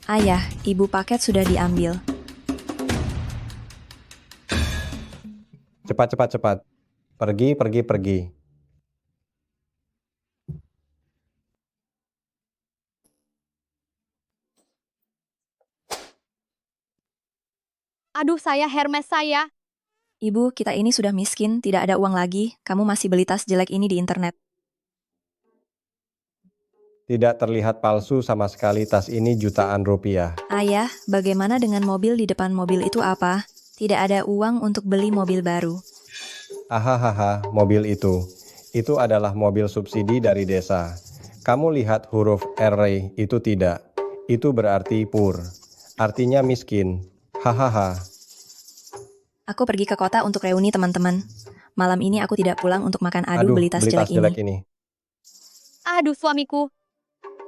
Ayah, ibu paket sudah diambil. Cepat, cepat, cepat. Pergi, pergi, pergi. Aduh, Hermes saya. Ibu, kita ini sudah miskin, tidak ada uang lagi. Kamu masih beli tas jelek ini di internet. Tidak terlihat palsu sama sekali, tas ini jutaan rupiah. Ayah, bagaimana dengan mobil di depan mobil itu apa? Tidak ada uang untuk beli mobil baru. Ahahaha, mobil itu. Itu adalah mobil subsidi dari desa. Kamu lihat huruf R itu tidak. Itu berarti pur. Artinya miskin. Hahaha. Aku pergi ke kota untuk reuni teman-teman. Malam ini aku tidak pulang untuk makan Aduh, beli tas jelek ini. ini. Aduh, suamiku.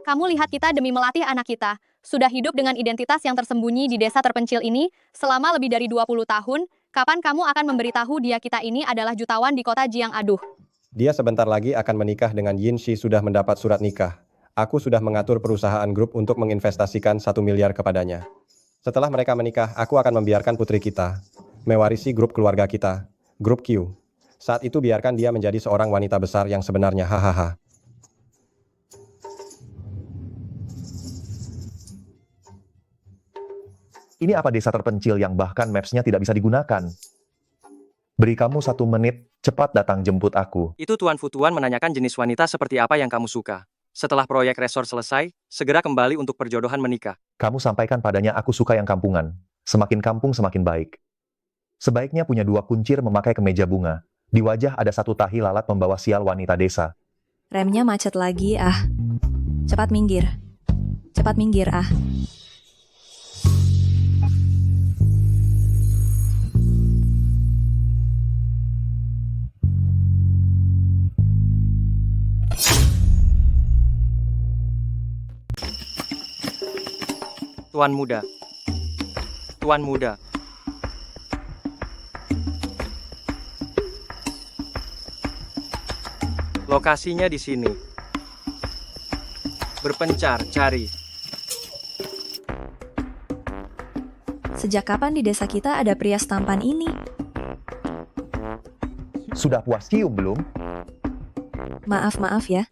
Kamu lihat kita demi melatih anak kita. Sudah hidup dengan identitas yang tersembunyi di desa terpencil ini selama lebih dari 20 tahun. Kapan kamu akan memberitahu dia kita ini adalah jutawan di kota Jiang Aduh? Dia sebentar lagi akan menikah dengan Yin Shi, sudah mendapat surat nikah. Aku sudah mengatur perusahaan grup untuk menginvestasikan 1 miliar kepadanya. Setelah mereka menikah, aku akan membiarkan putri kita mewarisi grup keluarga kita, grup Q. Saat itu biarkan dia menjadi seorang wanita besar yang sebenarnya. Hahaha. Ini apa desa terpencil yang bahkan maps-nya tidak bisa digunakan? Beri kamu 1 menit, cepat datang jemput aku. Itu Tuan Futuan menanyakan jenis wanita seperti apa yang kamu suka. Setelah proyek resort selesai, segera kembali untuk perjodohan menikah. Kamu sampaikan padanya aku suka yang kampungan. Semakin kampung semakin baik. Sebaiknya punya 2 kuncir memakai kemeja bunga. Di wajah ada 1 tahi lalat membawa sial wanita desa. Remnya macet lagi, ah. Cepat minggir. Cepat minggir, ah. Tuan muda. Tuan muda. Lokasinya di sini. Berpencar, cari. Sejak kapan di desa kita ada pria tampan ini? Sudah puas cium belum? Maaf ya.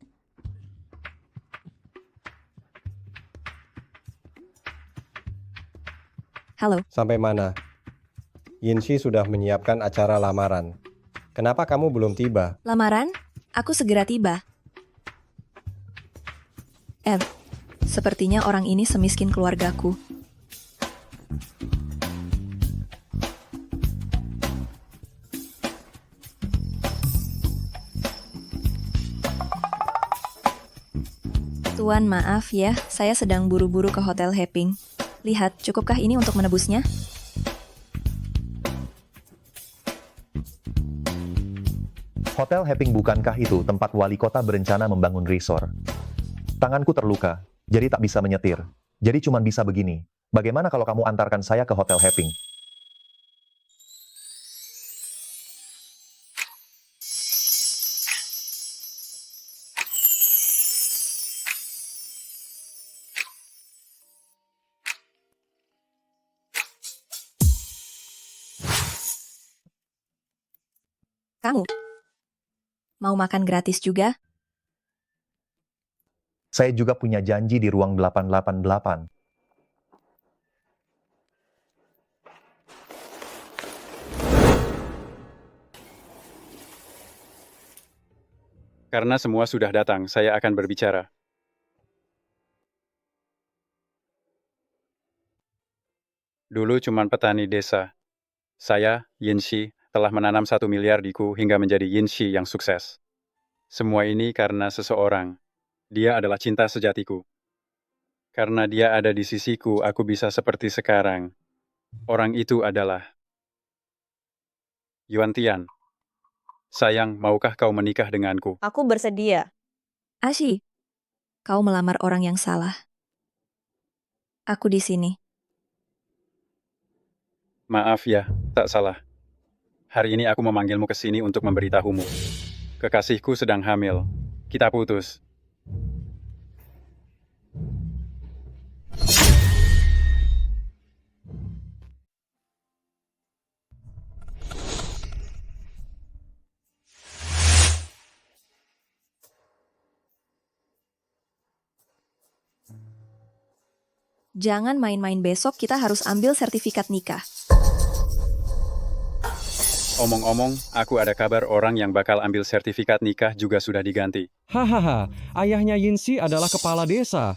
Halo, Sampai mana? Yin Shi sudah menyiapkan acara lamaran. Kenapa kamu belum tiba? lamaran? Aku segera tiba. Sepertinya orang ini semiskin keluargaku. Tuan, maaf ya, saya sedang buru-buru ke Hotel Heping. Lihat, cukupkah ini untuk menebusnya? Hotel Heping bukankah itu tempat wali kota berencana membangun resort? Tanganku terluka, jadi tak bisa menyetir. Jadi cuma bisa begini. Bagaimana kalau kamu antarkan saya ke Hotel Heping? Kamu mau makan gratis juga? Saya juga punya janji di ruang 888. Karena semua sudah datang, saya akan berbicara. Dulu cuman petani desa. Saya, Yin Shi, telah menanam 1 miliar diku hingga menjadi Yin Shi yang sukses. Semua ini karena seseorang. Dia adalah cinta sejatiku. Karena dia ada di sisiku, aku bisa seperti sekarang. Orang itu adalah Yuan Tian. Sayang, maukah kau menikah denganku? Aku bersedia. Ashi, kau melamar orang yang salah. Aku di sini. Maaf ya, tak salah. Hari ini aku memanggilmu ke sini untuk memberitahumu. Kekasihku sedang hamil. Kita putus. Jangan main-main, besok kita harus ambil sertifikat nikah. Omong-omong, aku ada kabar orang yang bakal ambil sertifikat nikah juga sudah diganti. Hahaha, ayahnya Yinsi adalah kepala desa.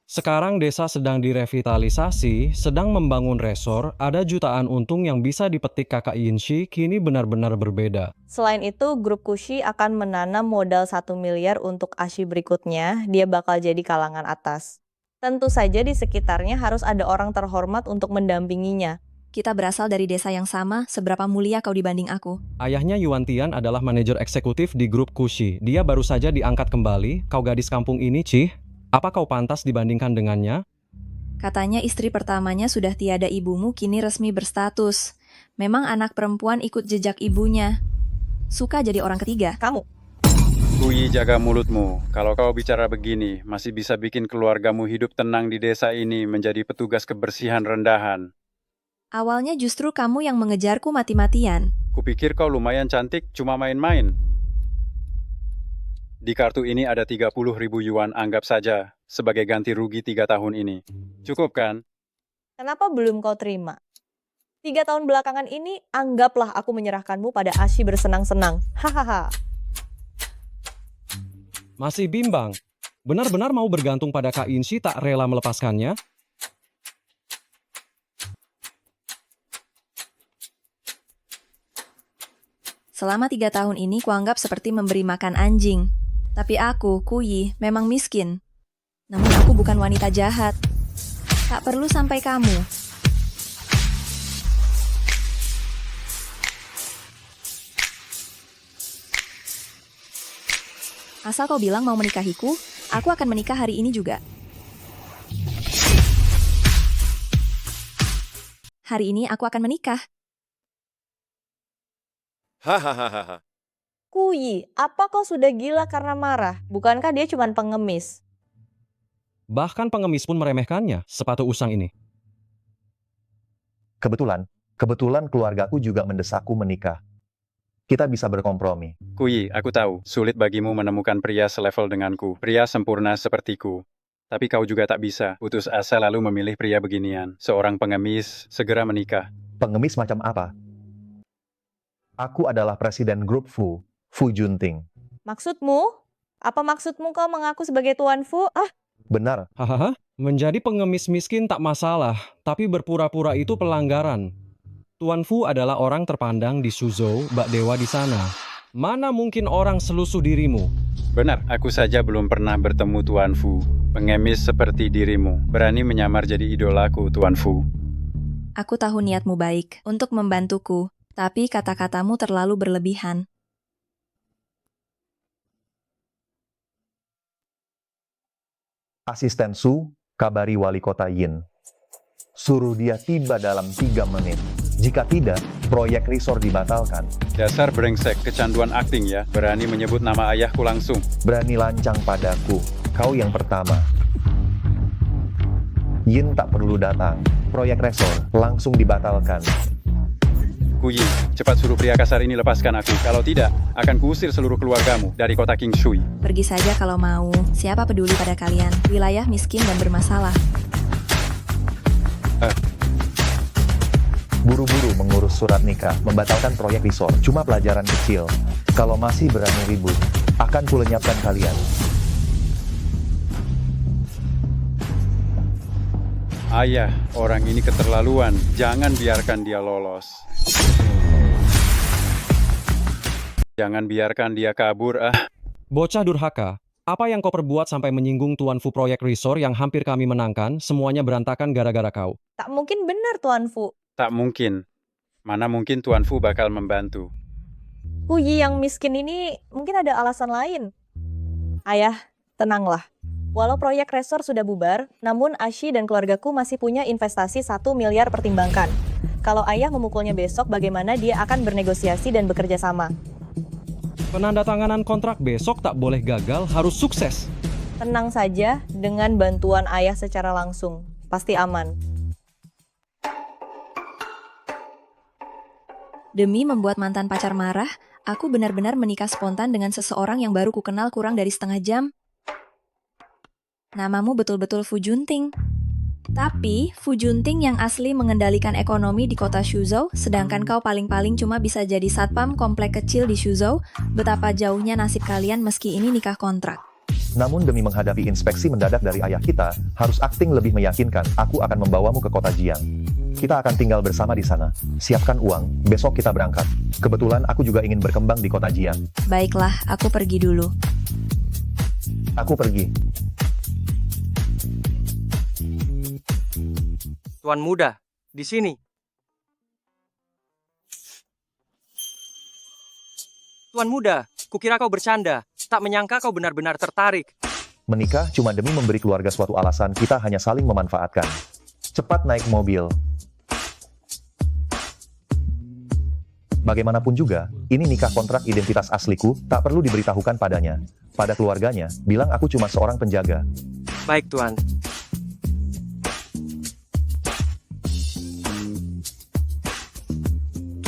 Sekarang desa sedang direvitalisasi, sedang membangun resor, ada jutaan untung yang bisa dipetik kakak Yinsi, kini benar-benar berbeda. Selain itu, grup Kushi akan menanam modal 1 miliar untuk Ashi berikutnya, dia bakal jadi kalangan atas. Tentu saja di sekitarnya harus ada orang terhormat untuk mendampinginya. Kita berasal dari desa yang sama, seberapa mulia kau dibanding aku? Ayahnya Yuan Tian adalah manajer eksekutif di grup Kushi. Dia baru saja diangkat kembali. Kau gadis kampung ini, Cih. Apa kau pantas dibandingkan dengannya? Katanya istri pertamanya sudah tiada, ibumu kini resmi berstatus. Memang anak perempuan ikut jejak ibunya. Suka jadi orang ketiga. Kamu, Kui, jaga mulutmu. Kalau kau bicara begini, masih bisa bikin keluargamu hidup tenang di desa ini menjadi petugas kebersihan rendahan. Awalnya justru kamu yang mengejarku mati-matian. Kupikir kau lumayan cantik, cuma main-main. Di kartu ini ada 30.000 yuan, anggap saja sebagai ganti rugi 3 tahun ini. Cukup kan? kenapa belum kau terima? 3 tahun belakangan ini, anggaplah aku menyerahkanmu pada Ashi bersenang-senang. Hahaha. Masih bimbang. Benar-benar mau bergantung pada Kak Yinsi, tak rela melepaskannya? Selama 3 tahun ini kuanggap seperti memberi makan anjing. Tapi aku, Kuyi, memang miskin. Namun aku bukan wanita jahat. Tak perlu sampai kamu. Asal kau bilang mau menikahiku, aku akan menikah hari ini juga. Hari ini aku akan menikah. Hahaha. Kuyi, apa kau sudah gila karena marah? Bukankah dia cuma pengemis? Bahkan pengemis pun meremehkannya, sepatu usang ini. Kebetulan keluargaku juga mendesakku menikah. Kita bisa berkompromi. Kui, aku tahu, sulit bagimu menemukan pria selevel denganku, pria sempurna sepertiku. Tapi kau juga tak bisa putus asa lalu memilih pria beginian. Seorang pengemis, segera menikah. Pengemis macam apa? Aku adalah presiden grup Fu Junting. Maksudmu? Apa maksudmu kau mengaku sebagai Tuan Fu? Benar, Hahaha, menjadi pengemis miskin tak masalah, tapi berpura-pura itu pelanggaran. Tuan Fu adalah orang terpandang di Suzhou, bak dewa di sana. Mana mungkin orang selusuh dirimu? Benar, aku saja belum pernah bertemu Tuan Fu. Pengemis seperti dirimu, berani menyamar jadi idolaku, Tuan Fu. Aku tahu niatmu baik untuk membantuku, tapi kata-katamu terlalu berlebihan. asisten Su, kabari wali kota Yin. Suruh dia tiba dalam 3 menit. Jika tidak, proyek resort dibatalkan. Dasar brengsek, kecanduan akting ya. Berani menyebut nama ayahku langsung. Berani lancang padaku. Kau yang pertama. Yin tak perlu datang. Proyek resort langsung dibatalkan. Kuyi, cepat suruh pria kasar ini lepaskan aku. Kalau tidak, akan kuusir seluruh keluargamu dari kota King Shui. Pergi saja kalau mau. Siapa peduli pada kalian? Wilayah miskin dan bermasalah. Buru-buru mengurus surat nikah, membatalkan proyek resort. Cuma pelajaran kecil. Kalau masih berani ribut, akan kulenyapkan kalian. Ayah, orang ini keterlaluan. Jangan biarkan dia lolos. Jangan biarkan dia kabur, Bocah durhaka, apa yang kau perbuat sampai menyinggung Tuan Fu proyek resort yang hampir kami menangkan, semuanya berantakan gara-gara kau. Tak mungkin benar, Tuan Fu. Tak mungkin. Mana mungkin Tuan Fu bakal membantu. Kuyi yang miskin ini mungkin ada alasan lain. Ayah, tenanglah. Walau proyek resort sudah bubar, namun Ashi dan keluargaku masih punya investasi 1 miliar pertimbangkan. Kalau ayah memukulnya besok, bagaimana dia akan bernegosiasi dan bekerja sama? Penandatanganan kontrak besok tak boleh gagal, harus sukses. Tenang saja, dengan bantuan ayah secara langsung. Pasti aman. Demi membuat mantan pacar marah, aku benar-benar menikah spontan dengan seseorang yang baru kukenal kurang dari setengah jam. Namamu betul-betul Fu Junting. Tapi, Fu Junting yang asli mengendalikan ekonomi di kota Shuzhou, sedangkan kau paling-paling cuma bisa jadi satpam komplek kecil di Shuzhou, betapa jauhnya nasib kalian meski ini nikah kontrak. Namun demi menghadapi inspeksi mendadak dari ayah kita, harus akting lebih meyakinkan, aku akan membawamu ke kota Jiang. Kita akan tinggal bersama di sana. Siapkan uang, besok kita berangkat. Kebetulan aku juga ingin berkembang di kota Jiang. Baiklah, aku pergi dulu. Aku pergi. Tuan muda, di sini. Tuan muda, kukira kau bercanda. Tak menyangka kau benar-benar tertarik. Menikah cuma demi memberi keluarga suatu alasan, kita hanya saling memanfaatkan. Cepat naik mobil. Bagaimanapun juga, ini nikah kontrak identitas asliku, tak perlu diberitahukan padanya. Pada keluarganya, bilang aku cuma seorang penjaga. Baik, Tuan.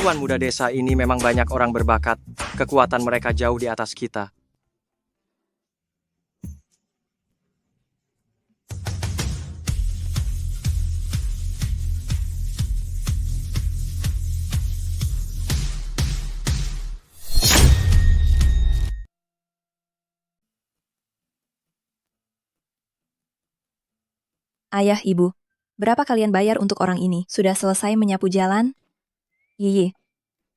Tuan muda desa ini memang banyak orang berbakat. Kekuatan mereka jauh di atas kita. Ayah, ibu, berapa kalian bayar untuk orang ini? Sudah selesai menyapu jalan? Yiyi,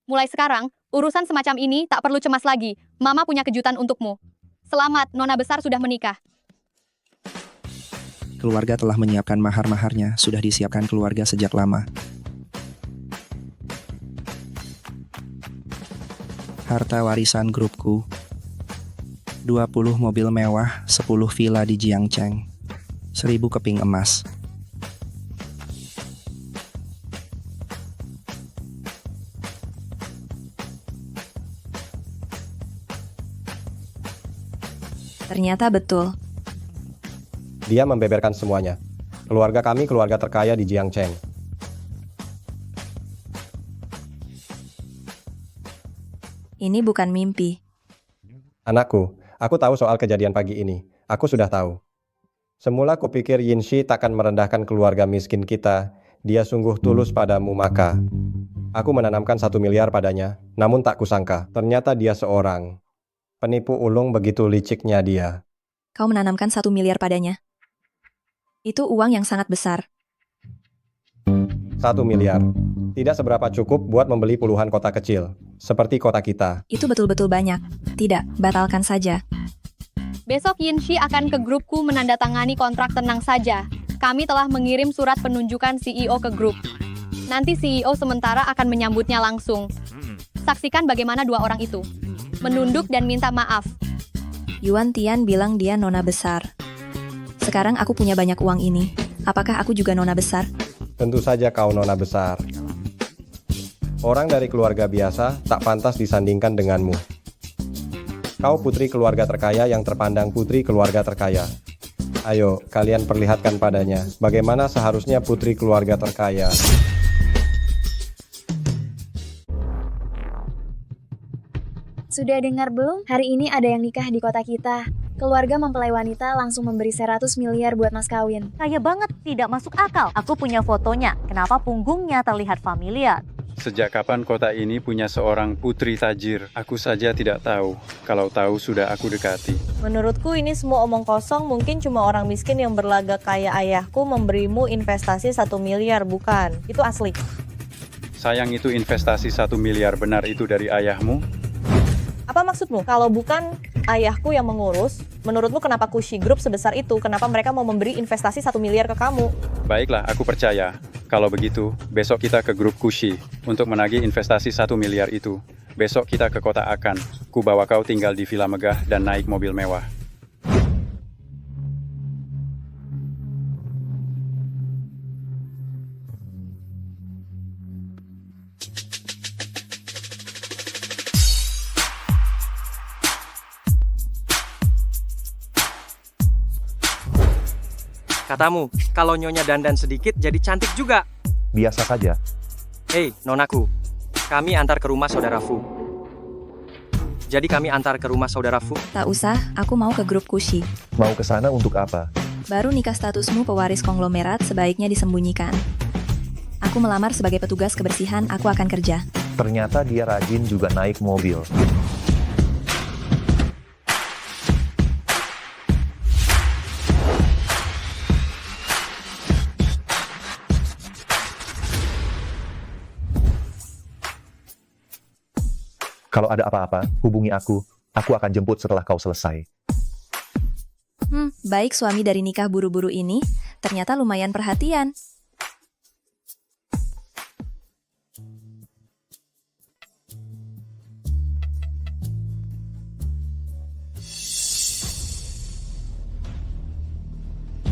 Mulai sekarang, urusan semacam ini tak perlu cemas lagi. Mama punya kejutan untukmu. Selamat, Nona besar sudah menikah. Keluarga telah menyiapkan mahar-maharnya, sudah disiapkan keluarga sejak lama. Harta warisan grupku. 20 mobil mewah, 10 villa di Jiangcheng. 1000 keping emas. ternyata betul. Dia membeberkan semuanya. Keluarga kami keluarga terkaya di Jiangcheng. Ini bukan mimpi. Anakku, aku tahu soal kejadian pagi ini. Aku sudah tahu. Semula kupikir Yinshi takkan merendahkan keluarga miskin kita. Dia sungguh tulus padamu maka. Aku menanamkan 1 miliar padanya, namun tak kusangka. Ternyata dia seorang penipu ulung, begitu liciknya dia. Kau menanamkan 1 miliar padanya. Itu uang yang sangat besar. 1 miliar. Tidak seberapa cukup buat membeli puluhan kota kecil, seperti kota kita. Itu betul-betul banyak. Tidak, batalkan saja. Besok Yinshi akan ke grupku menandatangani kontrak. Tenang saja. Kami telah mengirim surat penunjukan CEO ke grup. Nanti CEO sementara akan menyambutnya langsung. Saksikan bagaimana 2 orang itu menunduk dan minta maaf. Yuan Tian bilang dia nona besar. Sekarang aku punya banyak uang ini. Apakah aku juga nona besar? Tentu saja kau nona besar. Orang dari keluarga biasa tak pantas disandingkan denganmu. Kau putri keluarga terkaya yang terpandang putri keluarga terkaya. Ayo, kalian perlihatkan padanya bagaimana seharusnya putri keluarga terkaya. Sudah dengar belum? Hari ini ada yang nikah di kota kita. Keluarga mempelai wanita langsung memberi 100 miliar buat mas kawin. Kaya banget, tidak masuk akal. Aku punya fotonya. Kenapa punggungnya terlihat familiar? Sejak kapan kota ini punya seorang putri tajir? Aku saja tidak tahu. Kalau tahu sudah aku dekati. Menurutku ini semua omong kosong. Mungkin cuma orang miskin yang berlagak kayak ayahku memberimu investasi 1 miliar, bukan? Itu asli. Sayang, itu investasi 1 miliar, benar itu dari ayahmu? Apa maksudmu? Kalau bukan ayahku yang mengurus, menurutmu kenapa Kushi Group sebesar itu? Kenapa mereka mau memberi investasi 1 miliar ke kamu? Baiklah, aku percaya. Kalau begitu, besok kita ke grup Kushi untuk menagih investasi 1 miliar itu. Besok kita ke kota Akan. Ku bawa kau tinggal di villa megah dan naik mobil mewah. Katamu, kalau nyonya dandan sedikit jadi cantik juga. Biasa saja. Hei, nonaku. Kami antar ke rumah saudara Fu. Jadi kami antar ke rumah saudara Fu. Tak usah, aku mau ke grup Kushi. Mau ke sana untuk apa? Baru nikah statusmu pewaris konglomerat sebaiknya disembunyikan. Aku melamar sebagai petugas kebersihan, aku akan kerja. Ternyata dia rajin juga naik mobil. Kalau ada apa-apa, hubungi aku. Aku akan jemput setelah kau selesai. Baik suami dari nikah buru-buru ini, ternyata lumayan perhatian.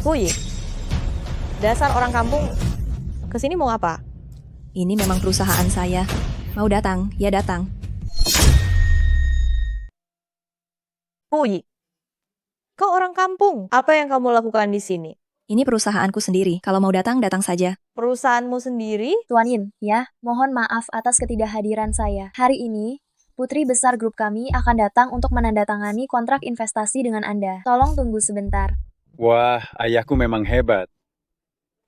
Kuyi, dasar orang kampung, kesini mau apa? Ini memang perusahaan saya. Mau datang, ya datang. Kuyi, kau orang kampung, apa yang kamu lakukan di sini? Ini perusahaanku sendiri. Kalau mau datang, datang saja. Perusahaanmu sendiri? Tuan Yin, ya, mohon maaf atas ketidakhadiran saya. Hari ini, putri besar grup kami akan datang untuk menandatangani kontrak investasi dengan Anda. Tolong tunggu sebentar. Wah, ayahku memang hebat.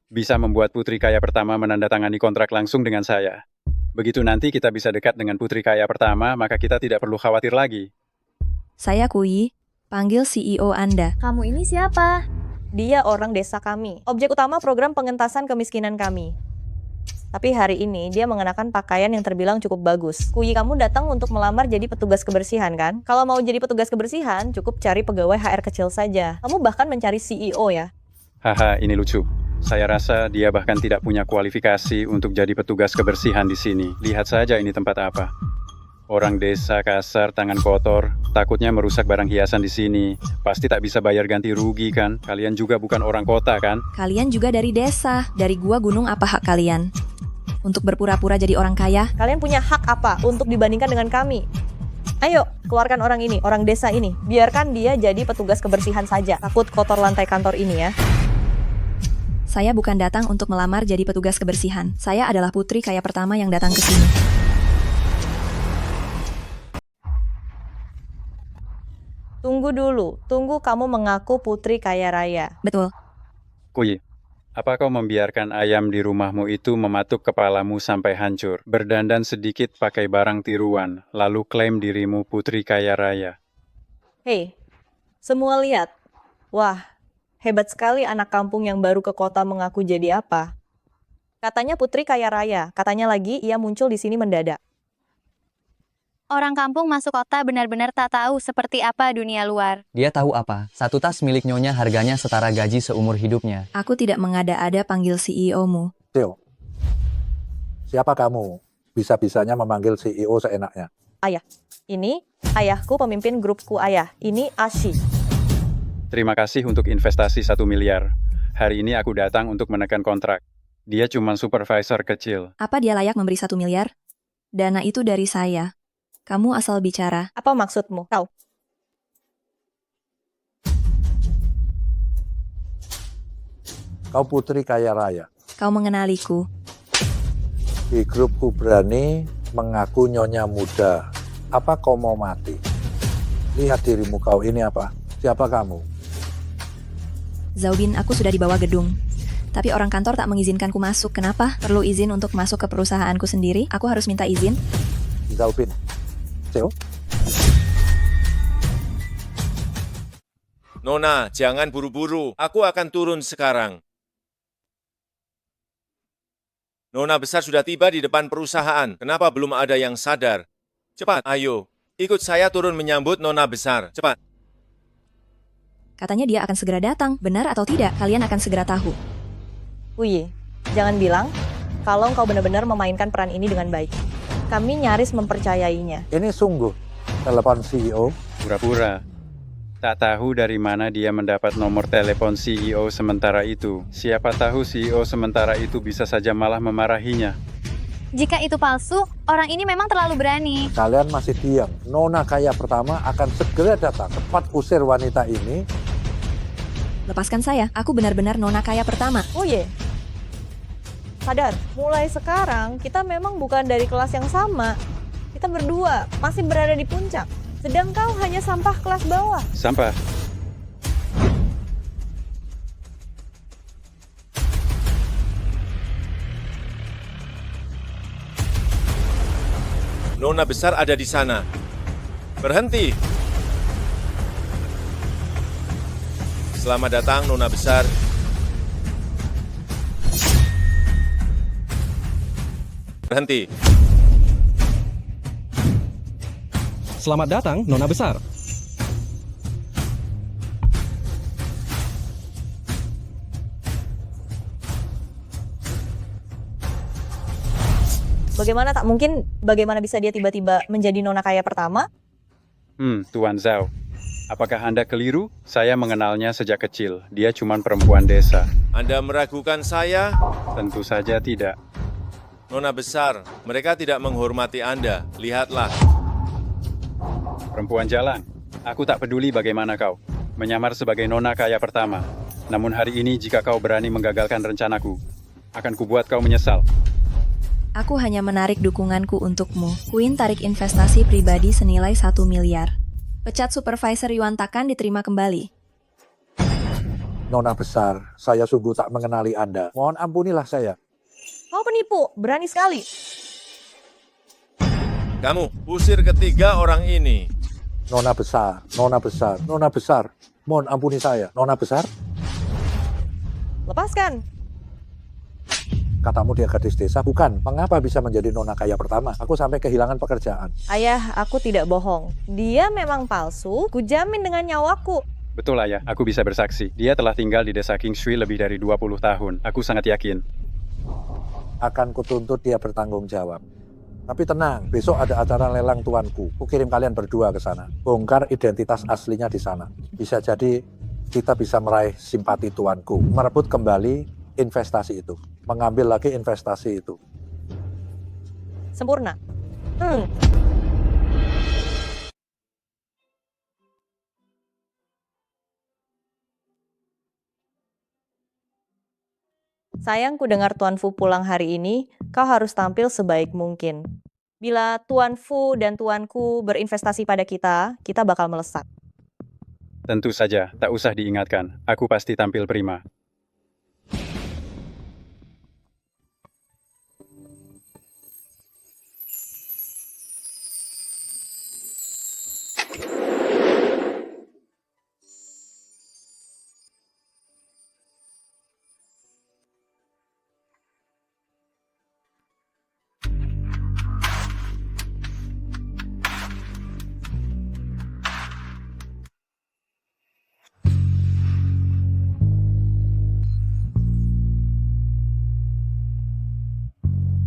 Bisa membuat putri kaya pertama menandatangani kontrak langsung dengan saya. Begitu nanti kita bisa dekat dengan putri kaya pertama, maka kita tidak perlu khawatir lagi. Saya Kuyi, panggil CEO Anda. Kamu ini siapa? Dia orang desa kami, objek utama program pengentasan kemiskinan kami. Tapi hari ini dia mengenakan pakaian yang terbilang cukup bagus. Kuyi, kamu datang untuk melamar jadi petugas kebersihan kan? Kalau mau jadi petugas kebersihan, cukup cari pegawai HR kecil saja. Kamu bahkan mencari CEO ya? Haha, ini lucu. Saya rasa dia bahkan tidak punya kualifikasi untuk jadi petugas kebersihan di sini. Lihat saja ini tempat apa. Orang desa kasar, tangan kotor, takutnya merusak barang hiasan di sini. Pasti tak bisa bayar ganti rugi kan? Kalian juga bukan orang kota kan? Kalian juga dari desa. Dari gua gunung, apa hak kalian? Untuk berpura-pura jadi orang kaya? Kalian punya hak apa untuk dibandingkan dengan kami? Ayo, keluarkan orang ini, orang desa ini. Biarkan dia jadi petugas kebersihan saja. Takut kotor lantai kantor ini ya. Saya bukan datang untuk melamar jadi petugas kebersihan. Saya adalah putri kaya pertama yang datang ke sini. Tunggu dulu, tunggu kamu mengaku putri kaya raya. Betul. Kuyi, apa kau membiarkan ayam di rumahmu itu mematuk kepalamu sampai hancur, berdandan sedikit pakai barang tiruan, lalu klaim dirimu putri kaya raya? Hei, semua lihat. Wah, hebat sekali anak kampung yang baru ke kota mengaku jadi apa. Katanya putri kaya raya, katanya lagi ia muncul di sini mendadak. Orang kampung masuk kota benar-benar tak tahu seperti apa dunia luar. Dia tahu apa? Satu tas milik Nyonya harganya setara gaji seumur hidupnya. Aku tidak mengada-ada panggil CEO-mu. Theo, siapa kamu? Bisa-bisanya memanggil CEO seenaknya. Ayah, ini ayahku pemimpin grupku ayah. Ini Ashi. Terima kasih untuk investasi 1 miliar. Hari ini aku datang untuk menekan kontrak. Dia cuma supervisor kecil. Apa dia layak memberi 1 miliar? Dana itu dari saya. Kamu asal bicara. Apa maksudmu? Kau? Kau putri kaya raya. Kau mengenaliku. Di grupku berani mengaku nyonya muda. Apa kau mau mati? Lihat dirimu kau ini apa? Siapa kamu? Zaubin, aku sudah dibawa gedung. Tapi orang kantor tak mengizinkanku masuk. Kenapa? Perlu izin untuk masuk ke perusahaanku sendiri? Aku harus minta izin? Zaubin. Theo? Nona, jangan buru-buru. Aku akan turun sekarang. Nona besar sudah tiba di depan perusahaan. Kenapa belum ada yang sadar? Cepat, ayo. Ikut saya turun menyambut Nona besar. Cepat. Katanya dia akan segera datang. Benar atau tidak? Kalian akan segera tahu. Uye, jangan bilang kalau engkau benar-benar memainkan peran ini dengan baik. Kami nyaris mempercayainya. Ini sungguh telepon CEO. Pura-pura. Tak tahu dari mana dia mendapat nomor telepon CEO sementara itu. Siapa tahu CEO sementara itu bisa saja malah memarahinya. Jika itu palsu, orang ini memang terlalu berani. Kalian masih diam. Nona kaya pertama akan segera datang. Cepat usir wanita ini. Lepaskan saya. Aku benar-benar nona kaya pertama. Uye, sadar, mulai sekarang kita memang bukan dari kelas yang sama. Kita berdua masih berada di puncak. Sedang kau hanya sampah kelas bawah. Sampah? Nona besar ada di sana. Berhenti. Selamat datang, Nona besar. Berhenti. Selamat datang, Nona Besar. Bagaimana tak mungkin, bagaimana bisa dia tiba-tiba menjadi nona kaya pertama? Tuan Zhao. Apakah Anda keliru? Saya mengenalnya sejak kecil. Dia cuma perempuan desa. Anda meragukan saya? Tentu saja tidak. Nona besar, mereka tidak menghormati Anda. Lihatlah. Perempuan jalan. Aku tak peduli bagaimana kau. Menyamar sebagai nona kaya pertama. Namun hari ini jika kau berani menggagalkan rencanaku, akan kubuat kau menyesal. Aku hanya menarik dukunganku untukmu. Queen tarik investasi pribadi senilai 1 miliar. Pecat supervisor Yuan Takan diterima kembali. Nona besar, saya sungguh tak mengenali Anda. Mohon ampunilah saya. Kau penipu, berani sekali. Kamu usir ketiga orang ini. Nona besar, Nona besar, Nona besar. Mohon ampuni saya. Nona besar, Lepaskan. katamu dia gadis desa, bukan. Mengapa bisa menjadi nona kaya pertama? Aku sampai kehilangan pekerjaan. Ayah, aku tidak bohong. Dia memang palsu, kujamin dengan nyawaku. Betul ayah, aku bisa bersaksi. Dia telah tinggal di desa King Shui lebih dari 20 tahun. Aku sangat yakin. Akan kutuntut dia bertanggung jawab. Tapi tenang, besok ada acara lelang tuanku. Ku kirim kalian berdua ke sana. Bongkar identitas aslinya di sana. Bisa jadi kita bisa meraih simpati tuanku. Merebut kembali investasi itu. Mengambil lagi investasi itu. Sempurna. Sayang, ku dengar Tuan Fu pulang hari ini, kau harus tampil sebaik mungkin. Bila Tuan Fu dan tuanku berinvestasi pada kita, kita bakal melesat. Tentu saja, tak usah diingatkan. Aku pasti tampil prima.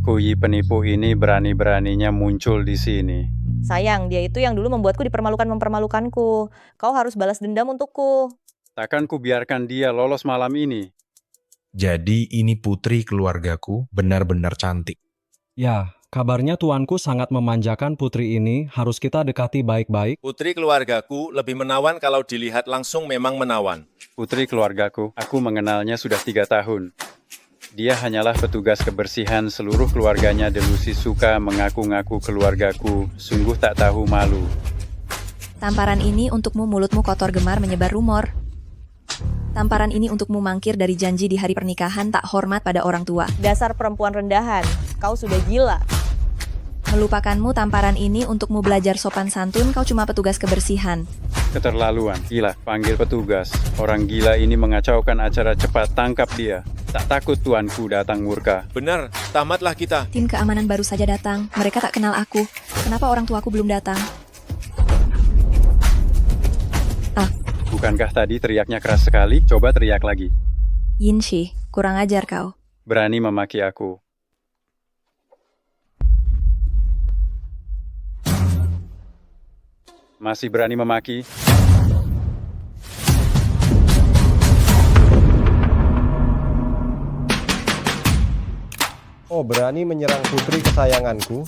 Kuyi penipu ini berani-beraninya muncul di sini. Sayang, dia itu yang dulu membuatku dipermalukan-mempermalukanku. Kau harus balas dendam untukku. Takkan ku biarkan dia lolos malam ini. Jadi ini putri keluargaku benar-benar cantik. Ya, kabarnya tuanku sangat memanjakan putri ini, harus kita dekati baik-baik. Putri keluargaku lebih menawan kalau dilihat langsung memang menawan. Putri keluargaku, aku mengenalnya sudah 3 tahun. Dia hanyalah petugas kebersihan, seluruh keluarganya delusi suka mengaku-ngaku keluargaku, sungguh tak tahu malu. Tamparan ini untukmu, mulutmu kotor gemar menyebar rumor. Tamparan ini untukmu, mangkir dari janji di hari pernikahan, tak hormat pada orang tua. Dasar perempuan rendahan, kau sudah gila. Melupakanmu, tamparan ini untukmu, belajar sopan santun, kau cuma petugas kebersihan. Keterlaluan, gila, panggil petugas. Orang gila ini mengacaukan acara, cepat tangkap dia. Tak takut tuanku datang murka. Benar, tamatlah kita. Tim keamanan baru saja datang, mereka tak kenal aku. Kenapa orang tuaku belum datang? Bukankah tadi teriaknya keras sekali? Coba teriak lagi. Yinshi, kurang ajar kau. Berani memaki aku. Masih berani memaki? Oh, berani menyerang putri kesayanganku?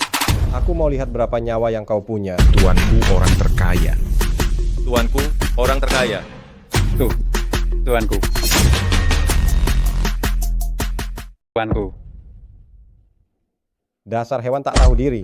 Aku mau lihat berapa nyawa yang kau punya. Tuanku orang terkaya. Tuanku, orang terkaya. Tuh, tuanku. Tuanku. Dasar hewan tak tahu diri.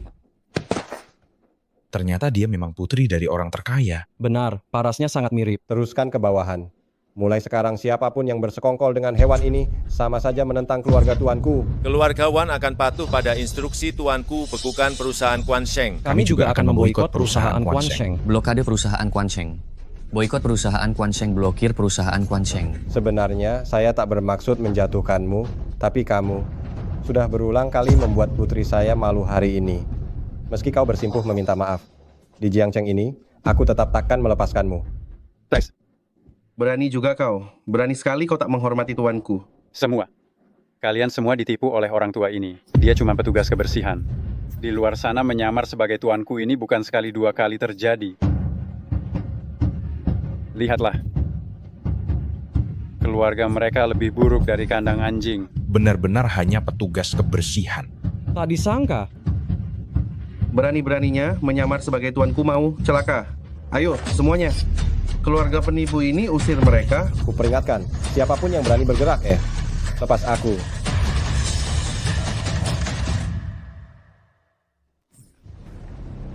Ternyata dia memang putri dari orang terkaya. Benar, parasnya sangat mirip. Teruskan ke bawahan. Mulai sekarang siapapun yang bersekongkol dengan hewan ini sama saja menentang keluarga tuanku. Keluarga Wan akan patuh pada instruksi tuanku bekukan perusahaan Quan Sheng. Kami juga akan memboikot perusahaan Quan Sheng. Blokade perusahaan Quan Sheng. Boikot perusahaan Quan Sheng, blokir perusahaan Quan Sheng. Sebenarnya saya tak bermaksud menjatuhkanmu, tapi kamu sudah berulang kali membuat putri saya malu hari ini. Meski kau bersimpuh meminta maaf, di Jiangcheng ini, aku tetap takkan melepaskanmu. Lex, berani juga kau. Berani sekali kau tak menghormati tuanku. Semua. Kalian semua ditipu oleh orang tua ini. Dia cuma petugas kebersihan. Di luar sana menyamar sebagai tuanku ini bukan sekali dua kali terjadi. Lihatlah. Keluarga mereka lebih buruk dari kandang anjing. Benar-benar hanya petugas kebersihan. Tak disangka. Berani-beraninya menyamar sebagai tuanku mau celaka. Ayo, semuanya. Keluarga penipu ini usir mereka. Kuperingatkan, siapapun yang berani bergerak, lepas aku.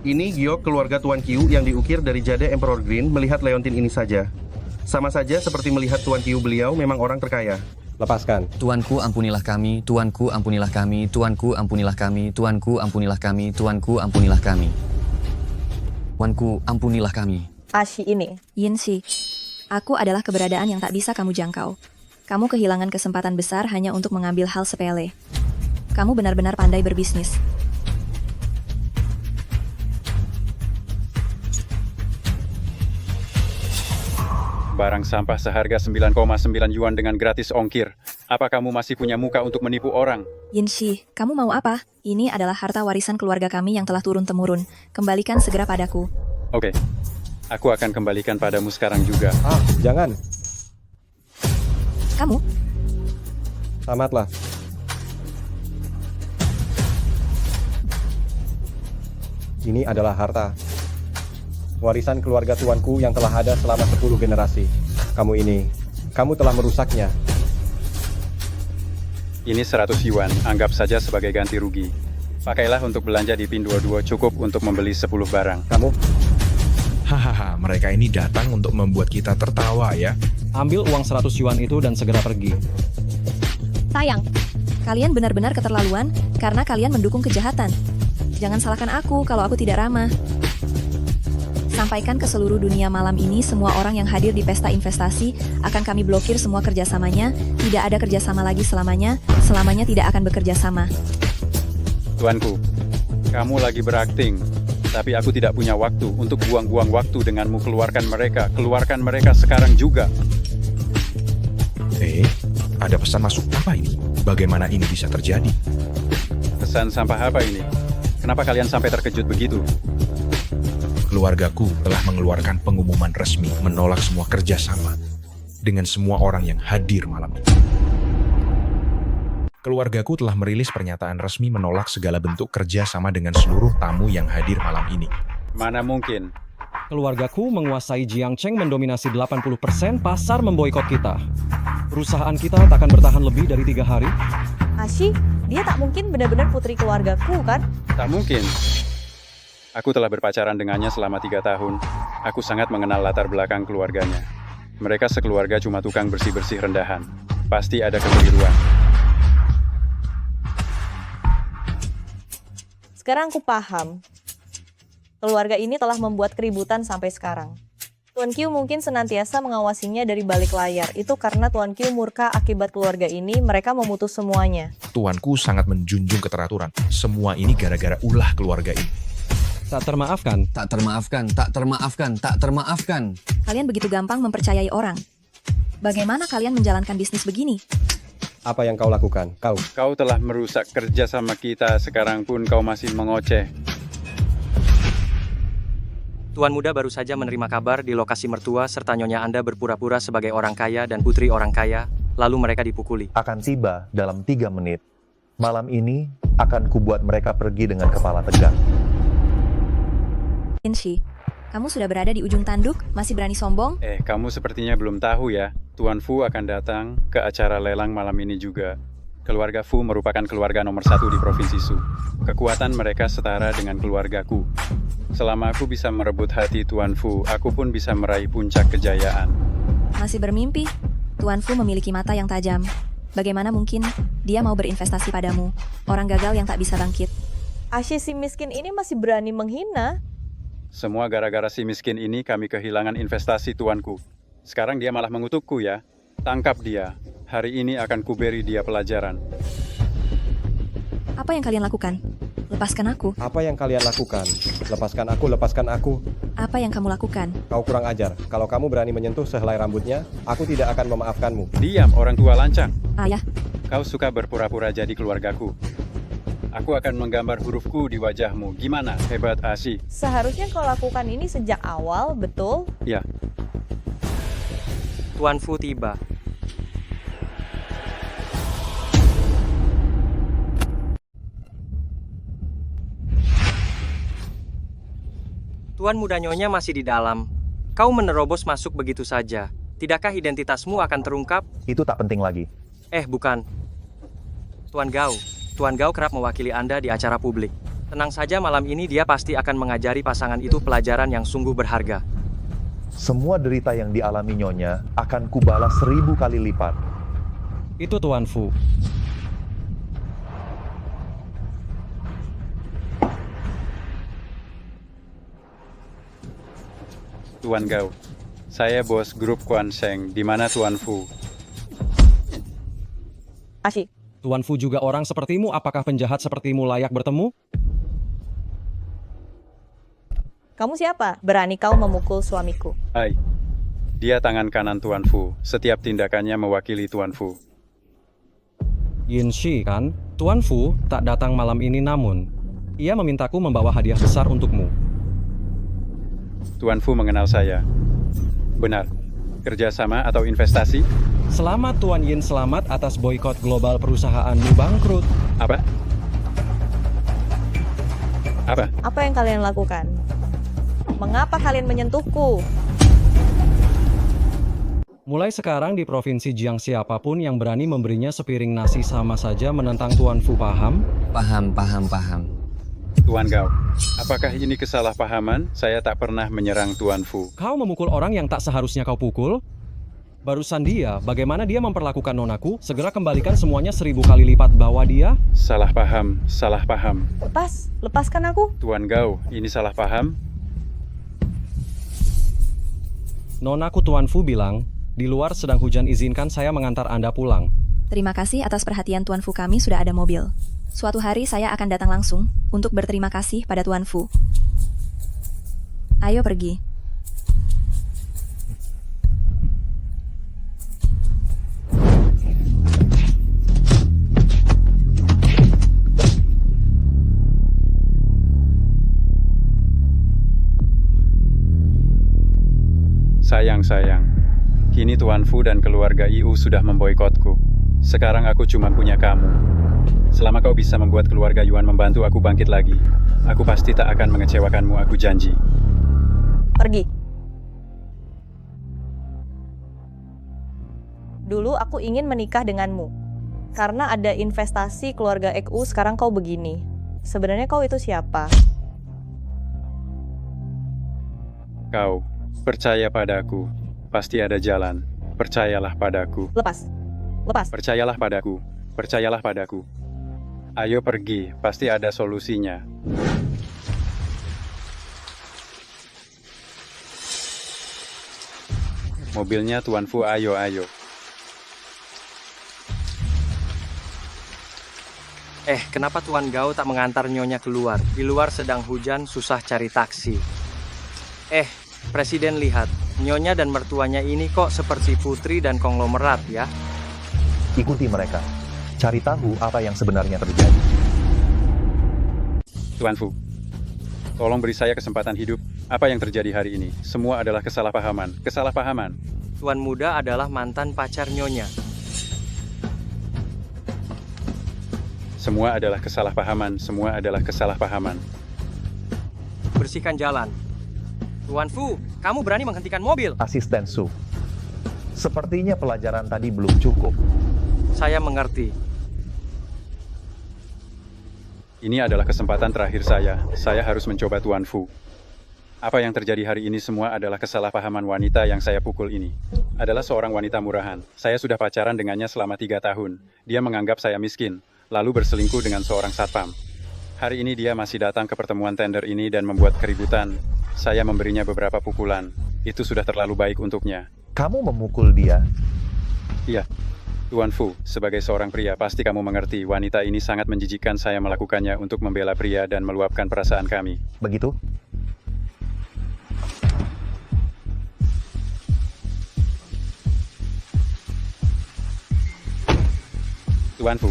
Ini giok keluarga Tuan Qiu yang diukir dari jade Emperor Green melihat Leontin ini saja. Sama saja seperti melihat Tuan Qiu, beliau memang orang terkaya. Lepaskan. Tuanku ampunilah kami, Tuanku ampunilah kami, Tuanku ampunilah kami, Tuanku ampunilah kami, Tuanku ampunilah kami. Tuanku ampunilah kami. Ashi ini. Yinshi, aku adalah keberadaan yang tak bisa kamu jangkau. Kamu kehilangan kesempatan besar hanya untuk mengambil hal sepele. Kamu benar-benar pandai berbisnis. Barang sampah seharga 9,9 yuan dengan gratis ongkir. Apa kamu masih punya muka untuk menipu orang? Yinshi, kamu mau apa? Ini adalah harta warisan keluarga kami yang telah turun-temurun. Kembalikan segera padaku. Oke. Aku akan kembalikan padamu sekarang juga. Jangan. Kamu? Tamatlah. Ini adalah harta warisan keluarga tuanku yang telah ada selama 10 generasi. Kamu telah merusaknya. Ini 100 yuan, anggap saja sebagai ganti rugi. Pakailah untuk belanja di Pinduoduo, cukup untuk membeli 10 barang. Kamu? Hahaha, mereka ini datang untuk membuat kita tertawa ya. Ambil uang 100 yuan itu dan segera pergi. Sayang, Kalian benar-benar keterlaluan karena kalian mendukung kejahatan. Jangan salahkan aku kalau aku tidak ramah. Sampaikan ke seluruh dunia malam ini semua orang yang hadir di pesta investasi akan kami blokir semua kerjasama,nya. Tidak ada kerjasama lagi selamanya tidak akan bekerja sama. Tuanku, kamu lagi berakting, tapi aku tidak punya waktu untuk buang-buang waktu denganmu. Keluarkan mereka sekarang juga. Ada pesan masuk apa ini? Bagaimana ini bisa terjadi? Pesan sampah apa ini? Kenapa kalian sampai terkejut begitu? Keluargaku telah mengeluarkan pengumuman resmi menolak semua kerjasama dengan semua orang yang hadir malam ini. Keluargaku telah merilis pernyataan resmi menolak segala bentuk kerjasama dengan seluruh tamu yang hadir malam ini. Mana mungkin? Keluargaku menguasai Jiangcheng, mendominasi 80% pasar, memboikot kita. Perusahaan kita tak akan bertahan lebih dari 3 hari. Ashi, dia tak mungkin benar-benar putri keluargaku, kan? Tak mungkin. Aku telah berpacaran dengannya selama 3 tahun. Aku sangat mengenal latar belakang keluarganya. Mereka sekeluarga cuma tukang bersih-bersih rendahan. Pasti ada kekeliruan. Sekarang aku paham. Keluarga ini telah membuat keributan sampai sekarang. Tuan Qiu mungkin senantiasa mengawasinya dari balik layar. Itu karena Tuan Qiu murka akibat keluarga ini, mereka memutus semuanya. Tuanku sangat menjunjung keteraturan. Semua ini gara-gara ulah keluarga ini. Tak termaafkan. Tak termaafkan, tak termaafkan, tak termaafkan. Kalian begitu gampang mempercayai orang. Bagaimana kalian menjalankan bisnis begini? Apa yang kau lakukan? Kau telah merusak kerja sama kita, sekarang pun kau masih mengoceh. Tuan muda baru saja menerima kabar di lokasi mertua serta nyonya Anda berpura-pura sebagai orang kaya dan putri orang kaya, lalu mereka dipukuli. Akan tiba dalam 3 menit. Malam ini akan kubuat mereka pergi dengan kepala tegak. Yinshi, kamu sudah berada di ujung tanduk, masih berani sombong? Kamu sepertinya belum tahu ya. Tuan Fu akan datang ke acara lelang malam ini juga. Keluarga Fu merupakan keluarga nomor 1 di Provinsi Su. Kekuatan mereka setara dengan keluargaku. Selama aku bisa merebut hati Tuan Fu, aku pun bisa meraih puncak kejayaan. Masih bermimpi? Tuan Fu memiliki mata yang tajam. Bagaimana mungkin dia mau berinvestasi padamu? Orang gagal yang tak bisa bangkit. Ashi si miskin ini masih berani menghina. Semua gara-gara si miskin ini kami kehilangan investasi tuanku. Sekarang dia malah mengutukku ya. Tangkap dia. Hari ini akan kuberi dia pelajaran. Apa yang kalian lakukan? Lepaskan aku. Apa yang kalian lakukan? Lepaskan aku, lepaskan aku. Apa yang kamu lakukan? Kau kurang ajar. Kalau kamu berani menyentuh sehelai rambutnya, aku tidak akan memaafkanmu. Diam, orang tua lancang. Ayah, Kau suka berpura-pura jadi keluargaku. Aku akan menggambar hurufku di wajahmu. Gimana? Hebat, Ashi. Seharusnya kau lakukan ini sejak awal, betul? Ya, Tuan Fu tiba. Tuan muda Nyonya masih di dalam. Kau menerobos masuk begitu saja. Tidakkah identitasmu akan terungkap? Itu tak penting lagi. Bukan. Tuan Gao kerap mewakili Anda di acara publik. Tenang saja, malam ini dia pasti akan mengajari pasangan itu pelajaran yang sungguh berharga. Semua derita yang dialami Nyonya akan kubalas 1000 kali lipat. Itu Tuan Fu. Tuan Gao. Saya bos grup Quan Sheng. Di mana Tuan Fu? Ashi, Tuan Fu juga orang sepertimu, apakah penjahat sepertimu layak bertemu? kamu siapa? Berani kau memukul suamiku. Hai. Dia tangan kanan Tuan Fu. Setiap tindakannya mewakili Tuan Fu. Yin Shi kan? Tuan Fu tak datang malam ini namun ia memintaku membawa hadiah besar untukmu. Tuan Fu mengenal saya. Benar. Kerjasama atau investasi? Selamat Tuan Yin, selamat atas boikot global perusahaanmu bangkrut. Apa? Apa? Apa yang kalian lakukan? Mengapa kalian menyentuhku? Mulai sekarang di Provinsi Jiang siapapun yang berani memberinya sepiring nasi sama saja menentang Tuan Fu, paham? Paham. Tuan Gao, apakah ini kesalahpahaman? Saya tak pernah menyerang Tuan Fu. Kau memukul orang yang tak seharusnya kau pukul? Barusan dia, bagaimana dia memperlakukan nonaku? Segera kembalikan semuanya 1000 kali lipat, bawa dia. Salah paham. Lepaskan aku. Tuan Gao, ini salah paham? Nonaku Tuan Fu bilang, di luar sedang hujan, izinkan saya mengantar Anda pulang. terima kasih atas perhatian Tuan Fu, kami sudah ada mobil. Suatu hari saya akan datang langsung untuk berterima kasih pada Tuan Fu. Ayo pergi. Sayang. Kini Tuan Fu dan keluarga Iu sudah memboikotku. Sekarang aku cuma punya kamu. Selama kau bisa membuat keluarga Yuan membantu aku bangkit lagi, aku pasti tak akan mengecewakanmu, aku janji. Pergi. Dulu aku ingin menikah denganmu. Karena ada investasi keluarga EKU, sekarang kau begini. Sebenarnya kau itu siapa? Kau, percaya padaku. Pasti ada jalan. Percayalah padaku. Lepas. Percayalah padaku. Ayo pergi, pasti ada solusinya. Mobilnya Tuan Fu, ayo. Kenapa Tuan Gao tak mengantar Nyonya keluar? Di luar sedang hujan, susah cari taksi. Presiden lihat, Nyonya dan mertuanya ini kok seperti putri dan konglomerat ya? Ikuti mereka. Cari tahu apa yang sebenarnya terjadi. Tuan Fu, tolong beri saya kesempatan hidup. Apa yang terjadi hari ini? Semua adalah kesalahpahaman. Tuan muda adalah mantan pacar Nyonya. Semua adalah kesalahpahaman. Bersihkan jalan. Tuan Fu, kamu berani menghentikan mobil? Asisten Su. Sepertinya pelajaran tadi belum cukup. Saya mengerti. Ini adalah kesempatan terakhir saya. Saya harus mencoba Tuan Fu. Apa yang terjadi hari ini semua adalah kesalahpahaman wanita yang saya pukul ini. adalah seorang wanita murahan. Saya sudah pacaran dengannya selama 3 tahun. Dia menganggap saya miskin, lalu berselingkuh dengan seorang satpam. Hari ini dia masih datang ke pertemuan tender ini dan membuat keributan. Saya memberinya beberapa pukulan. Itu sudah terlalu baik untuknya. Kamu memukul dia? Iya. Tuan Fu, sebagai seorang pria, pasti kamu mengerti wanita ini sangat menjijikkan. Saya melakukannya untuk membela pria dan meluapkan perasaan kami. Begitu? Tuan Fu.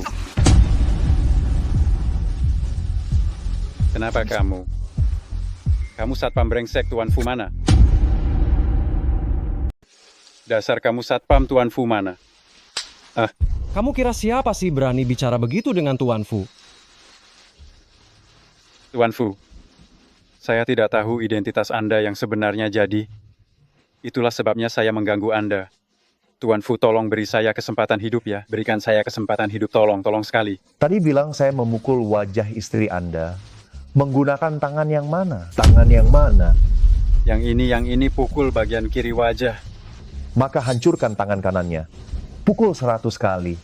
Kenapa kamu? Kamu satpam brengsek, Tuan Fu mana? Dasar kamu satpam, Tuan Fu mana? Kamu kira siapa sih berani bicara begitu dengan Tuan Fu? Tuan Fu, saya tidak tahu identitas Anda yang sebenarnya jadi. Itulah sebabnya saya mengganggu Anda. Tuan Fu, tolong beri saya kesempatan hidup ya. Berikan saya kesempatan hidup, tolong sekali. Tadi bilang saya memukul wajah istri Anda. Menggunakan tangan yang mana? Tangan yang mana? Yang ini pukul bagian kiri wajah. Maka hancurkan tangan kanannya. Pukul 100 kali.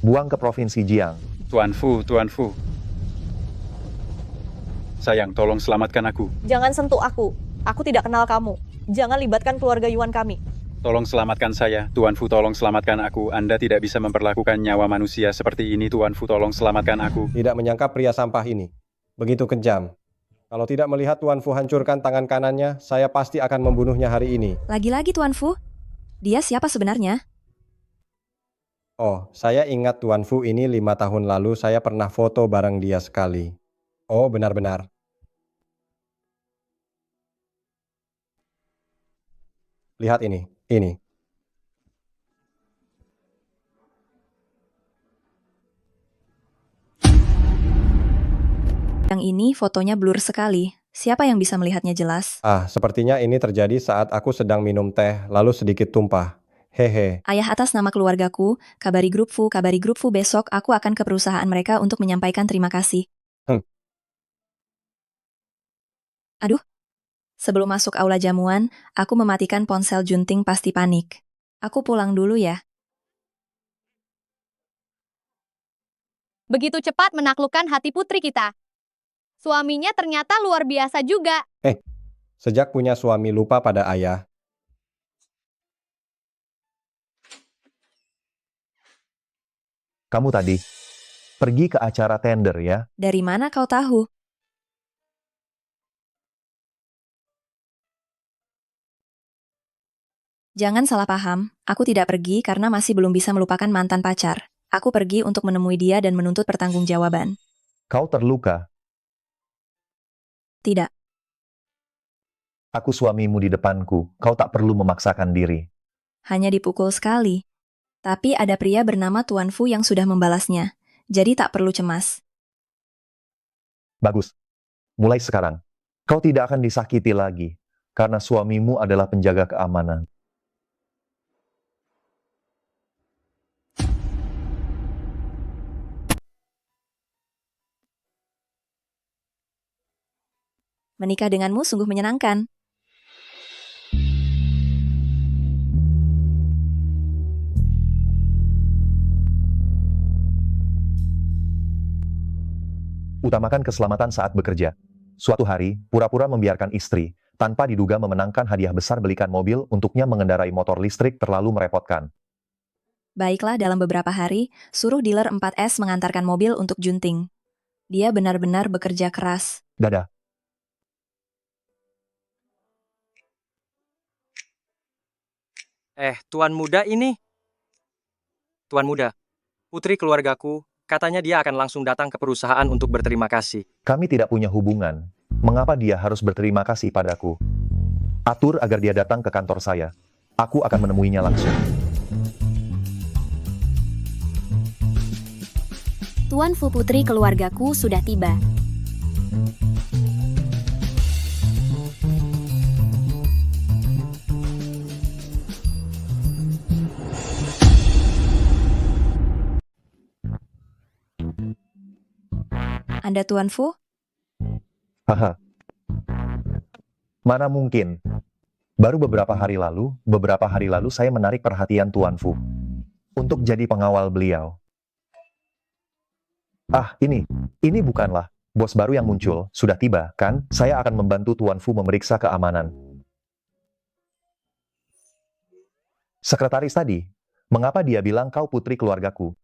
Buang ke Provinsi Jiang. Tuan Fu. Sayang, tolong selamatkan aku. Jangan sentuh aku. Aku tidak kenal kamu. Jangan libatkan keluarga Yuan kami. Tolong selamatkan saya. Tuan Fu, tolong selamatkan aku. Anda tidak bisa memperlakukan nyawa manusia seperti ini. Tuan Fu, tolong selamatkan aku. Tidak menyangka pria sampah ini begitu kejam. Kalau tidak melihat Tuan Fu hancurkan tangan kanannya, saya pasti akan membunuhnya hari ini. Lagi-lagi Tuan Fu, dia siapa sebenarnya? Oh, saya ingat Tuan Fu ini 5 tahun lalu saya pernah foto bareng dia sekali. Oh, benar-benar. Lihat ini. Yang ini fotonya blur sekali. Siapa yang bisa melihatnya jelas? Sepertinya ini terjadi saat aku sedang minum teh, lalu sedikit tumpah. Hehe. Ayah, atas nama keluargaku, kabari grup Fu besok aku akan ke perusahaan mereka untuk menyampaikan terima kasih. Aduh. Sebelum masuk aula jamuan, aku mematikan ponsel Junting pasti panik. Aku pulang dulu ya. Begitu cepat menaklukkan hati putri kita. Suaminya ternyata luar biasa juga. Sejak punya suami lupa pada ayah. Kamu tadi pergi ke acara tender ya? Dari mana kau tahu? Jangan salah paham, aku tidak pergi karena masih belum bisa melupakan mantan pacar. Aku pergi untuk menemui dia dan menuntut pertanggungjawaban. Kau terluka? Tidak. Aku suamimu di depanku. Kau tak perlu memaksakan diri. Hanya dipukul sekali. Tapi ada pria bernama Tuan Fu yang sudah membalasnya. Jadi tak perlu cemas. Bagus. Mulai sekarang, kau tidak akan disakiti lagi. Karena suamimu adalah penjaga keamanan. Menikah denganmu sungguh menyenangkan. Utamakan keselamatan saat bekerja. Suatu hari, pura-pura membiarkan istri, tanpa diduga memenangkan hadiah besar belikan mobil untuknya mengendarai motor listrik terlalu merepotkan. Baiklah, dalam beberapa hari, suruh dealer 4S mengantarkan mobil untuk Junting. Dia benar-benar bekerja keras. Dadah. Tuan muda ini. Tuan muda, putri keluargaku, katanya dia akan langsung datang ke perusahaan untuk berterima kasih. Kami tidak punya hubungan. Mengapa dia harus berterima kasih padaku? Atur agar dia datang ke kantor saya. Aku akan menemuinya langsung. Tuan Fu, putri keluargaku sudah tiba. Anda Tuan Fu? Haha. Mana mungkin? Baru beberapa hari lalu saya menarik perhatian Tuan Fu untuk jadi pengawal beliau. Ah, ini bukanlah bos baru yang muncul, sudah tiba, kan? Saya akan membantu Tuan Fu memeriksa keamanan. Sekretaris tadi, mengapa dia bilang kau putri keluargaku?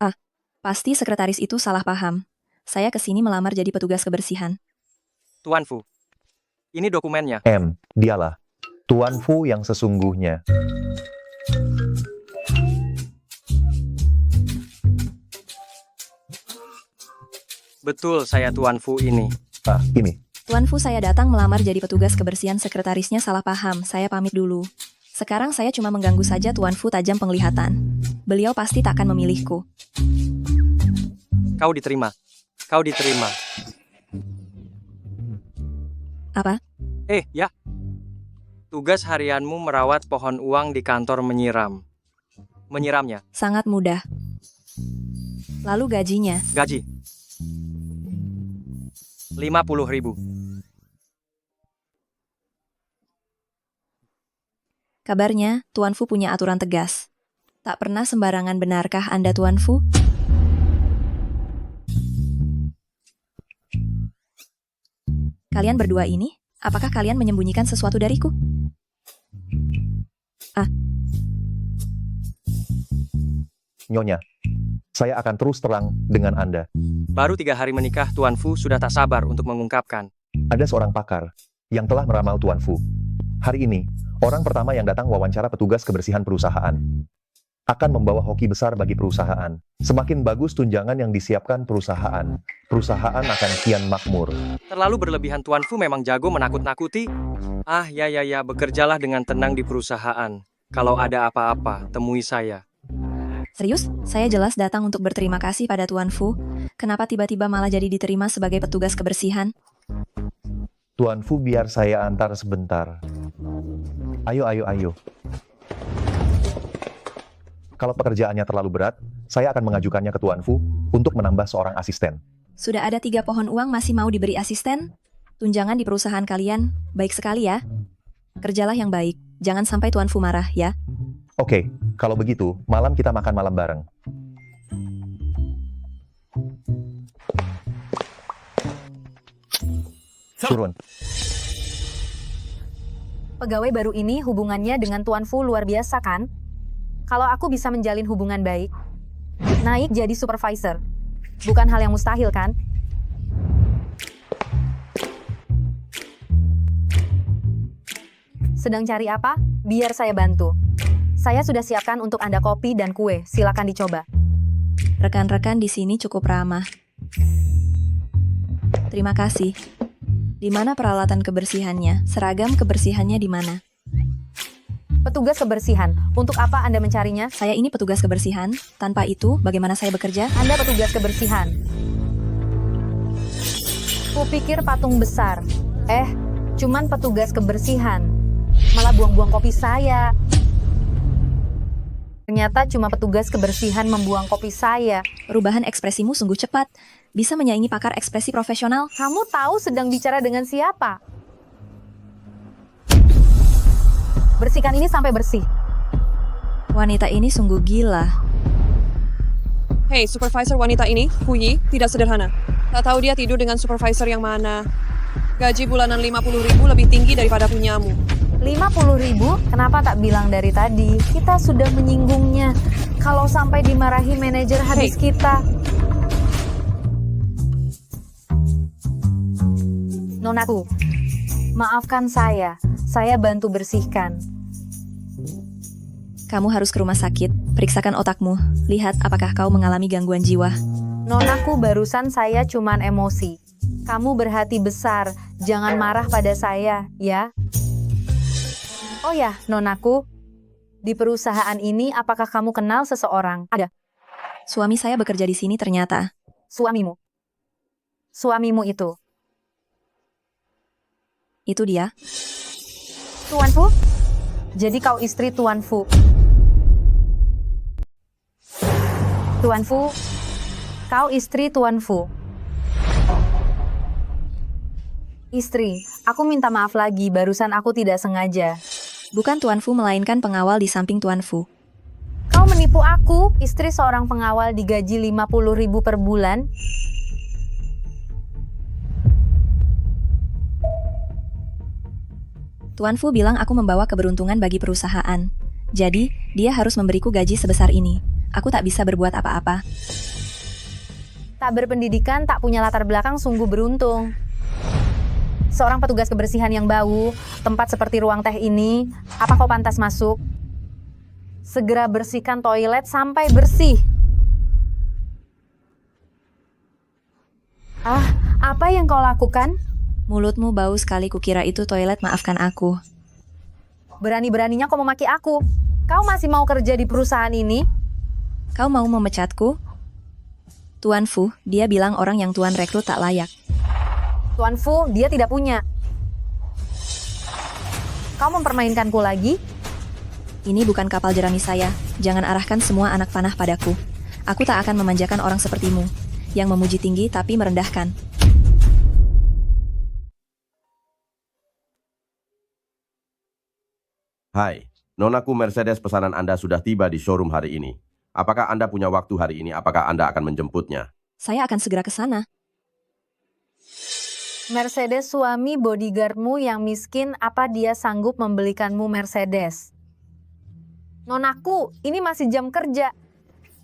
Ah, pasti sekretaris itu salah paham. Saya kesini melamar jadi petugas kebersihan. Tuan Fu, ini dokumennya. Dialah Tuan Fu yang sesungguhnya. Betul, saya Tuan Fu ini. Ah, ini. Tuan Fu, saya datang melamar jadi petugas kebersihan, sekretarisnya salah paham. Saya pamit dulu. Sekarang saya cuma mengganggu saja. Tuan Fu tajam penglihatan. Beliau pasti tak akan memilihku. Kau diterima. Kau diterima. Apa? Ya. Tugas harianmu merawat pohon uang di kantor menyiram. Menyiramnya. Sangat mudah. Lalu gajinya? Gaji. 50.000. Kabarnya, Tuan Fu punya aturan tegas. Tak pernah sembarangan, benarkah Anda, Tuan Fu? Kalian berdua ini, apakah kalian menyembunyikan sesuatu dariku? Nyonya, saya akan terus terang dengan Anda. Baru 3 hari menikah, Tuan Fu sudah tak sabar untuk mengungkapkan. Ada seorang pakar yang telah meramal Tuan Fu. Hari ini, orang pertama yang datang wawancara petugas kebersihan perusahaan akan membawa hoki besar bagi perusahaan. Semakin bagus tunjangan yang disiapkan perusahaan akan kian makmur. Terlalu berlebihan, Tuan Fu memang jago menakut-nakuti. Ya, bekerjalah dengan tenang di perusahaan. Kalau ada apa-apa, temui saya. Serius? Saya jelas datang untuk berterima kasih pada Tuan Fu. Kenapa tiba-tiba malah jadi diterima sebagai petugas kebersihan? Tuan Fu, biar saya antar sebentar. Ayo. Kalau pekerjaannya terlalu berat, saya akan mengajukannya ke Tuan Fu untuk menambah seorang asisten. Sudah ada 3 pohon uang, masih mau diberi asisten? Tunjangan di perusahaan kalian baik sekali ya. Kerjalah yang baik, jangan sampai Tuan Fu marah ya. Oke, kalau begitu, malam kita makan malam bareng. Turun. Pegawai baru ini hubungannya dengan Tuan Fu luar biasa kan? Kalau aku bisa menjalin hubungan baik, naik jadi supervisor. Bukan hal yang mustahil kan? Sedang cari apa? Biar saya bantu. Saya sudah siapkan untuk Anda kopi dan kue, silakan dicoba. Rekan-rekan di sini cukup ramah. Terima kasih. Di mana peralatan kebersihannya? Seragam kebersihannya di mana? Petugas kebersihan, untuk apa Anda mencarinya? Saya ini petugas kebersihan. Tanpa itu, bagaimana saya bekerja? Anda petugas kebersihan. Kupikir patung besar. Cuman petugas kebersihan. Malah buang-buang kopi saya. Ternyata cuma petugas kebersihan membuang kopi saya. Perubahan ekspresimu sungguh cepat. Bisa menyaingi pakar ekspresi profesional. Kamu tahu sedang bicara dengan siapa? Bersihkan ini sampai bersih. Wanita ini sungguh gila. Hei, supervisor wanita ini, Puyi, tidak sederhana. Tak tahu dia tidur dengan supervisor yang mana. Gaji bulanan 50.000 lebih tinggi daripada punyamu. 50.000? Kenapa tak bilang dari tadi? Kita sudah menyinggungnya. Kalau sampai dimarahi manajer habis kita. Nonaku, maafkan saya. Saya bantu bersihkan. Kamu harus ke rumah sakit. Periksakan otakmu. Lihat apakah kau mengalami gangguan jiwa. Nonaku, barusan saya cuman emosi. Kamu berhati besar. Jangan marah pada saya, ya. Oh ya, Nonaku. Di perusahaan ini apakah kamu kenal seseorang? Ada. Suami saya bekerja di sini ternyata. Suamimu? Suamimu itu? Itu dia. Tuan Fu? Jadi kau istri Tuan Fu? Tuan Fu? Kau istri Tuan Fu? Istri, aku minta maaf lagi, barusan aku tidak sengaja. Bukan Tuan Fu melainkan pengawal di samping Tuan Fu. Kau menipu aku, istri seorang pengawal digaji 50.000 per bulan. Tuan Fu bilang aku membawa keberuntungan bagi perusahaan. Jadi, dia harus memberiku gaji sebesar ini. Aku tak bisa berbuat apa-apa. Tak berpendidikan, tak punya latar belakang, sungguh beruntung. Seorang petugas kebersihan yang bau, tempat seperti ruang teh ini, apa kau pantas masuk? Segera bersihkan toilet sampai bersih. Ah, apa yang kau lakukan? Mulutmu bau sekali, kukira itu toilet, maafkan aku. Berani-beraninya kau memaki aku. Kau masih mau kerja di perusahaan ini? Kau mau memecatku? Tuan Fu, dia bilang orang yang Tuan rekrut tak layak. Tuan Fu, dia tidak punya. Kau mempermainkanku lagi? Ini bukan kapal jerami saya. Jangan arahkan semua anak panah padaku. Aku tak akan memanjakan orang sepertimu, yang memuji tinggi tapi merendahkan. Hai, nonaku Mercedes pesanan Anda sudah tiba di showroom hari ini. Apakah Anda punya waktu hari ini? Apakah Anda akan menjemputnya? Saya akan segera ke sana. Mercedes suami bodyguardmu yang miskin, apa dia sanggup membelikanmu Mercedes? Nonaku, ini masih jam kerja.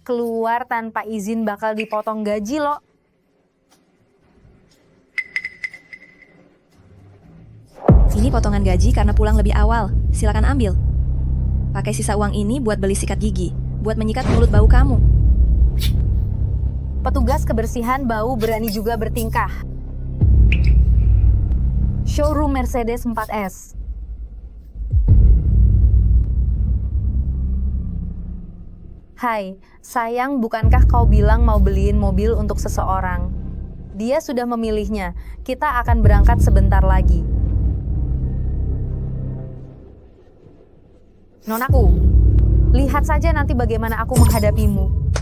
Keluar tanpa izin bakal dipotong gaji loh. Ini potongan gaji karena pulang lebih awal. Silakan ambil. Pakai sisa uang ini buat beli sikat gigi, buat menyikat mulut bau kamu. Petugas kebersihan bau berani juga bertingkah. Showroom Mercedes 4S. Hai, sayang, bukankah kau bilang mau beliin mobil untuk seseorang? Dia sudah memilihnya. Kita akan berangkat sebentar lagi. Nonaku, lihat saja nanti bagaimana aku menghadapimu.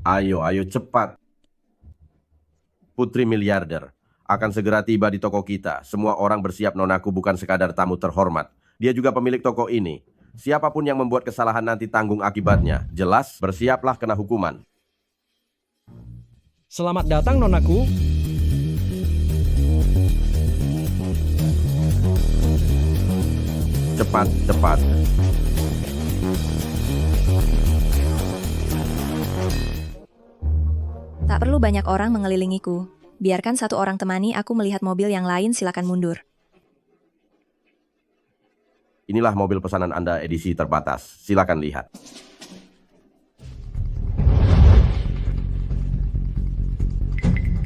Ayo cepat. Putri miliarder akan segera tiba di toko kita. Semua orang bersiap, nonaku bukan sekadar tamu terhormat. Dia juga pemilik toko ini. Siapapun yang membuat kesalahan nanti tanggung akibatnya. Jelas, bersiaplah kena hukuman. Selamat datang, nonaku. Cepat. Tak perlu banyak orang mengelilingiku. Biarkan satu orang temani aku melihat mobil yang lain, silakan mundur. Inilah mobil pesanan Anda edisi terbatas. Silakan lihat.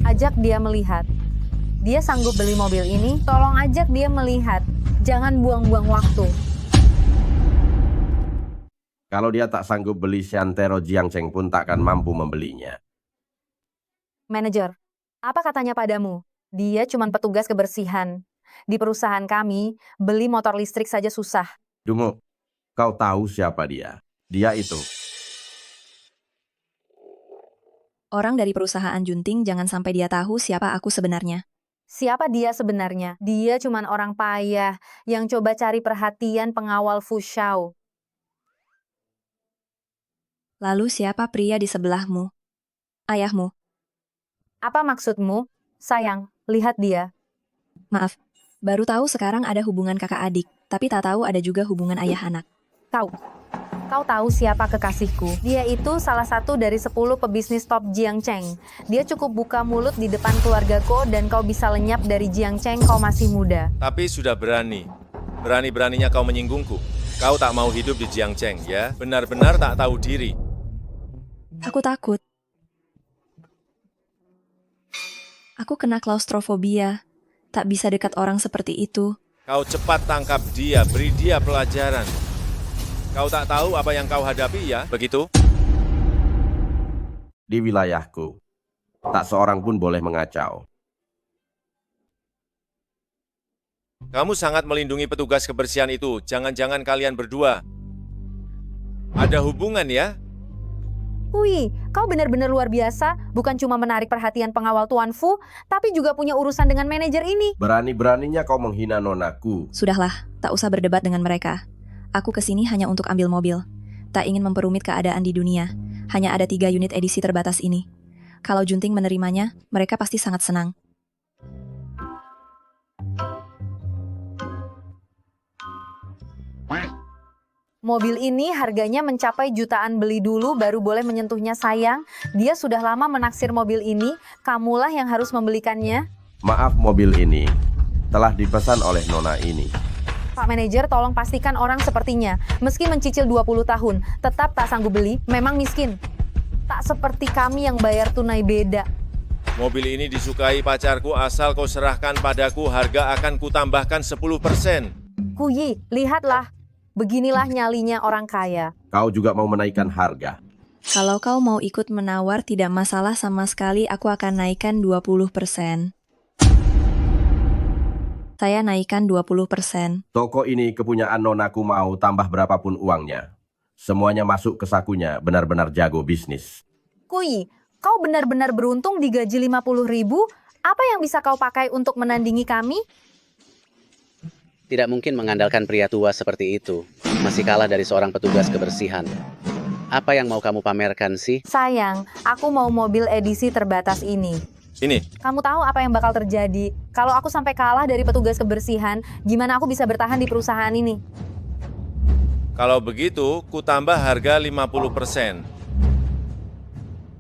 Ajak dia melihat. Dia sanggup beli mobil ini, tolong ajak dia melihat. Jangan buang-buang waktu. Kalau dia tak sanggup beli Santero Jiangcheng pun takkan mampu membelinya. Manajer, apa katanya padamu? Dia cuma petugas kebersihan. Di perusahaan kami, beli motor listrik saja susah. Dungu, kau tahu siapa dia? Dia itu. Orang dari perusahaan Junting, jangan sampai dia tahu siapa aku sebenarnya. Siapa dia sebenarnya? Dia cuma orang payah yang coba cari perhatian pengawal Fu Shao. Lalu siapa pria di sebelahmu? Ayahmu. Apa maksudmu? Sayang, lihat dia. Maaf, baru tahu sekarang ada hubungan kakak adik, tapi tak tahu ada juga hubungan ayah anak. Kau tahu siapa kekasihku? Dia itu salah satu dari 10 pebisnis top Jiangcheng. Dia cukup buka mulut di depan keluargaku dan kau bisa lenyap dari Jiangcheng, kau masih muda. Tapi sudah berani. Berani-beraninya kau menyinggungku. Kau tak mau hidup di Jiangcheng, ya? Benar-benar tak tahu diri. Aku takut. Aku kena klaustrofobia. Tak bisa dekat orang seperti itu. Kau cepat tangkap dia, beri dia pelajaran. Kau tak tahu apa yang kau hadapi, ya? Begitu? Di wilayahku, tak seorang pun boleh mengacau. Kamu sangat melindungi petugas kebersihan itu. Jangan-jangan kalian berdua ada hubungan, ya? Wih, kau benar-benar luar biasa. Bukan cuma menarik perhatian pengawal Tuan Fu, tapi juga punya urusan dengan manajer ini. Berani-beraninya kau menghina nonaku. Sudahlah, tak usah berdebat dengan mereka. Aku kesini hanya untuk ambil mobil. Tak ingin memperumit keadaan di dunia. Hanya ada 3 unit edisi terbatas ini. Kalau Junting menerimanya, mereka pasti sangat senang. Mobil ini harganya mencapai jutaan, beli dulu baru boleh menyentuhnya sayang. Dia sudah lama menaksir mobil ini, kamulah yang harus membelikannya. Maaf, mobil ini telah dipesan oleh nona ini. Pak manajer, tolong pastikan orang sepertinya, meski mencicil 20 tahun, tetap tak sanggup beli, memang miskin. Tak seperti kami yang bayar tunai beda. Mobil ini disukai pacarku, asal kau serahkan padaku, harga akan kutambahkan 10%. Kuyi, lihatlah. Beginilah nyalinya orang kaya. Kau juga mau menaikkan harga. Kalau kau mau ikut menawar, tidak masalah sama sekali, aku akan naikkan 20%. Saya naikkan 20%. Toko ini kepunyaan nonaku, mau tambah berapapun uangnya. Semuanya masuk ke sakunya, benar-benar jago bisnis. Kuyi, kau benar-benar beruntung digaji 50.000. Apa yang bisa kau pakai untuk menandingi kami? Tidak mungkin mengandalkan pria tua seperti itu. Masih kalah dari seorang petugas kebersihan. Apa yang mau kamu pamerkan sih? Sayang, aku mau mobil edisi terbatas ini. Ini. Kamu tahu apa yang bakal terjadi? Kalau aku sampai kalah dari petugas kebersihan, gimana aku bisa bertahan di perusahaan ini? Kalau begitu, kutambah harga 50%.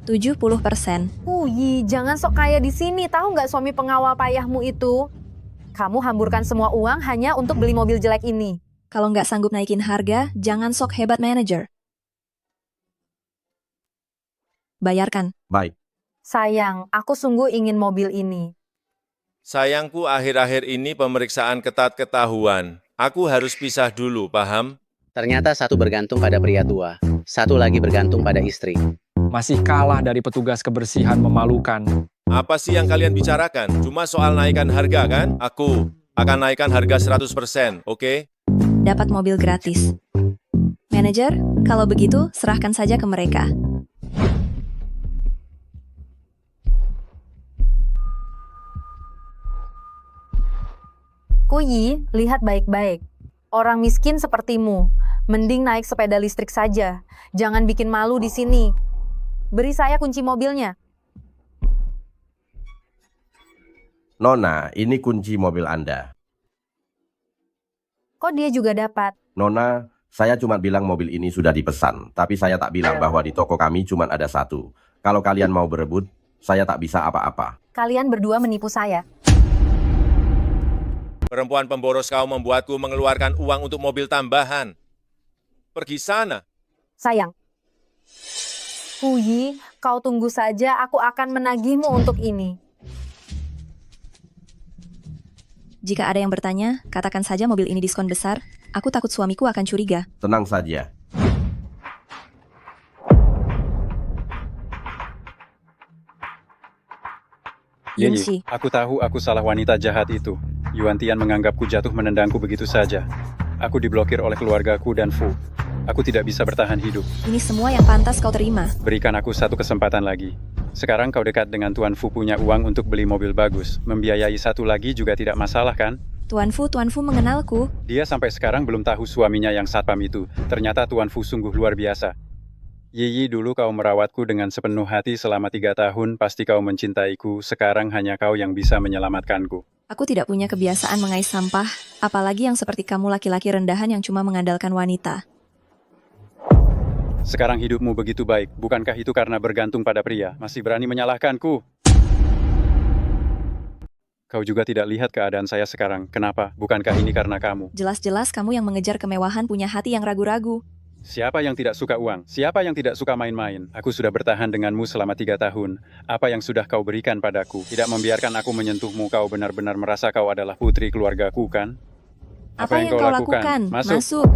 70%. Uyi, jangan sok kaya di sini. Tahu nggak suami pengawal payahmu itu? Kamu hamburkan semua uang hanya untuk beli mobil jelek ini. Kalau nggak sanggup naikin harga, jangan sok hebat manajer. Bayarkan. Baik. Sayang, aku sungguh ingin mobil ini. Sayangku, akhir-akhir ini pemeriksaan ketat ketahuan. Aku harus pisah dulu, paham? Ternyata satu bergantung pada pria tua, satu lagi bergantung pada istri. Masih kalah dari petugas kebersihan memalukan. Apa sih yang kalian bicarakan? Cuma soal naikkan harga kan? Aku akan naikkan harga 100%, oke? Dapat mobil gratis. Manajer, kalau begitu serahkan saja ke mereka. Kuyi, lihat baik-baik. Orang miskin sepertimu, mending naik sepeda listrik saja. Jangan bikin malu di sini. Beri saya kunci mobilnya. Nona, ini kunci mobil Anda. Kok dia juga dapat? Nona, saya cuma bilang mobil ini sudah dipesan, tapi saya tak bilang bahwa di toko kami cuma ada satu. Kalau kalian mau berebut, saya tak bisa apa-apa. Kalian berdua menipu saya. Perempuan pemboros kau membuatku mengeluarkan uang untuk mobil tambahan. Pergi sana. Sayang. Kuyi, kau tunggu saja, aku akan menagihmu untuk ini. Jika ada yang bertanya, katakan saja mobil ini diskon besar. Aku takut suamiku akan curiga. Tenang saja. Yeyi, aku tahu aku salah wanita jahat itu. Yuan Tian menganggapku jatuh menendangku begitu saja. Aku diblokir oleh keluargaku dan Fu. Aku tidak bisa bertahan hidup. Ini semua yang pantas kau terima. Berikan aku satu kesempatan lagi. Sekarang kau dekat dengan Tuan Fu, punya uang untuk beli mobil bagus. Membiayai satu lagi juga tidak masalah kan? Tuan Fu mengenalku. Dia sampai sekarang belum tahu suaminya yang satpam itu. Ternyata Tuan Fu sungguh luar biasa. Yiyi, dulu kau merawatku dengan sepenuh hati selama 3 tahun, pasti kau mencintaiku. Sekarang hanya kau yang bisa menyelamatkanku. Aku tidak punya kebiasaan mengais sampah, apalagi yang seperti kamu laki-laki rendahan yang cuma mengandalkan wanita. Sekarang hidupmu begitu baik, bukankah itu karena bergantung pada pria? Masih berani menyalahkanku? Kau juga tidak lihat keadaan saya sekarang. Kenapa? Bukankah ini karena kamu? Jelas-jelas kamu yang mengejar kemewahan punya hati yang ragu-ragu. Siapa yang tidak suka uang? Siapa yang tidak suka main-main? Aku sudah bertahan denganmu selama 3 tahun. Apa yang sudah kau berikan padaku? Tidak membiarkan aku menyentuhmu. Kau benar-benar merasa kau adalah putri keluargaku, kan? Apa yang kau lakukan? Masuk.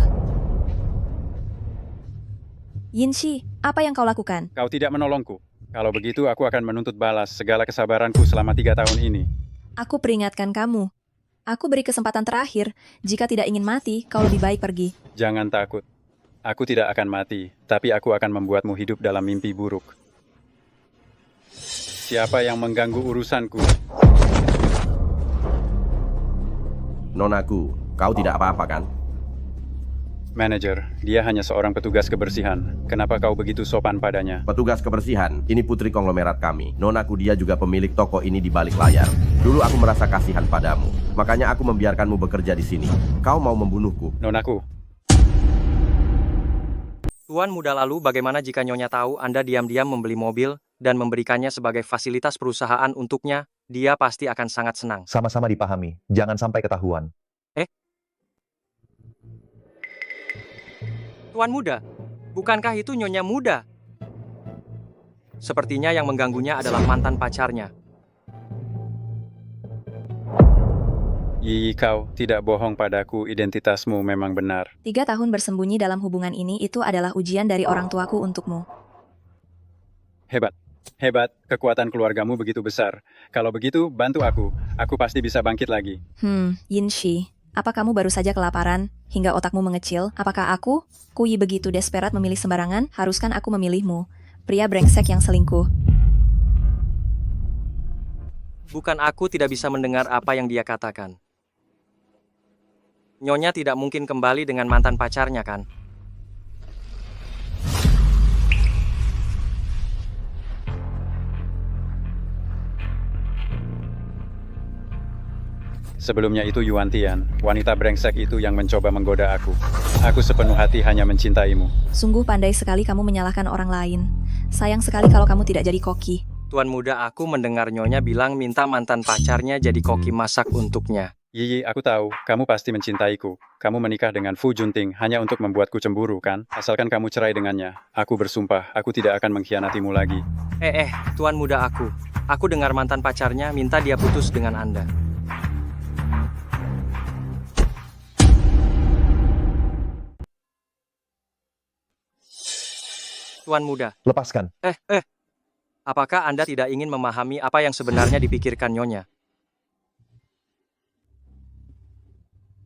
Yinshi, apa yang kau lakukan? Kau tidak menolongku. Kalau begitu, aku akan menuntut balas segala kesabaranku selama 3 tahun ini. Aku peringatkan kamu. Aku beri kesempatan terakhir. Jika tidak ingin mati, kau lebih baik pergi. Jangan takut. Aku tidak akan mati, tapi aku akan membuatmu hidup dalam mimpi buruk. Siapa yang mengganggu urusanku? Nonaku, kau tidak apa-apa kan? Manajer, dia hanya seorang petugas kebersihan. Kenapa kau begitu sopan padanya? Petugas kebersihan, ini putri konglomerat kami. Nonaku dia juga pemilik toko ini di balik layar. Dulu aku merasa kasihan padamu, makanya aku membiarkanmu bekerja di sini. Kau mau membunuhku. Nonaku. Tuan muda, lalu bagaimana jika Nyonya tahu Anda diam-diam membeli mobil dan memberikannya sebagai fasilitas perusahaan untuknya? Dia pasti akan sangat senang. Sama-sama dipahami, jangan sampai ketahuan. Tuan muda, bukankah itu Nyonya muda? Sepertinya yang mengganggunya adalah mantan pacarnya. Yi, kau tidak bohong padaku, identitasmu memang benar. 3 tahun bersembunyi dalam hubungan ini itu adalah ujian dari orang tuaku untukmu. Hebat. Hebat, kekuatan keluargamu begitu besar. Kalau begitu, bantu aku. Aku pasti bisa bangkit lagi. Yinshi, apa kamu baru saja kelaparan hingga otakmu mengecil? Apakah aku, Kuyi, begitu desperat memilih sembarangan? Haruskan aku memilihmu, pria brengsek yang selingkuh. Bukan, aku tidak bisa mendengar apa yang dia katakan. Nyonya tidak mungkin kembali dengan mantan pacarnya, kan? Sebelumnya itu Yuantian, wanita brengsek itu yang mencoba menggoda aku. Aku sepenuh hati hanya mencintaimu. Sungguh pandai sekali kamu menyalahkan orang lain. Sayang sekali kalau kamu tidak jadi koki. Tuan muda, aku mendengar Nyonya bilang minta mantan pacarnya jadi koki masak untuknya. Yi, aku tahu, kamu pasti mencintaiku. Kamu menikah dengan Fu Junting hanya untuk membuatku cemburu, kan? Asalkan kamu cerai dengannya. Aku bersumpah, aku tidak akan mengkhianatimu lagi. Tuan muda aku. Aku dengar mantan pacarnya minta dia putus dengan Anda. Tuan muda. Lepaskan. Apakah Anda tidak ingin memahami apa yang sebenarnya dipikirkan Nyonya?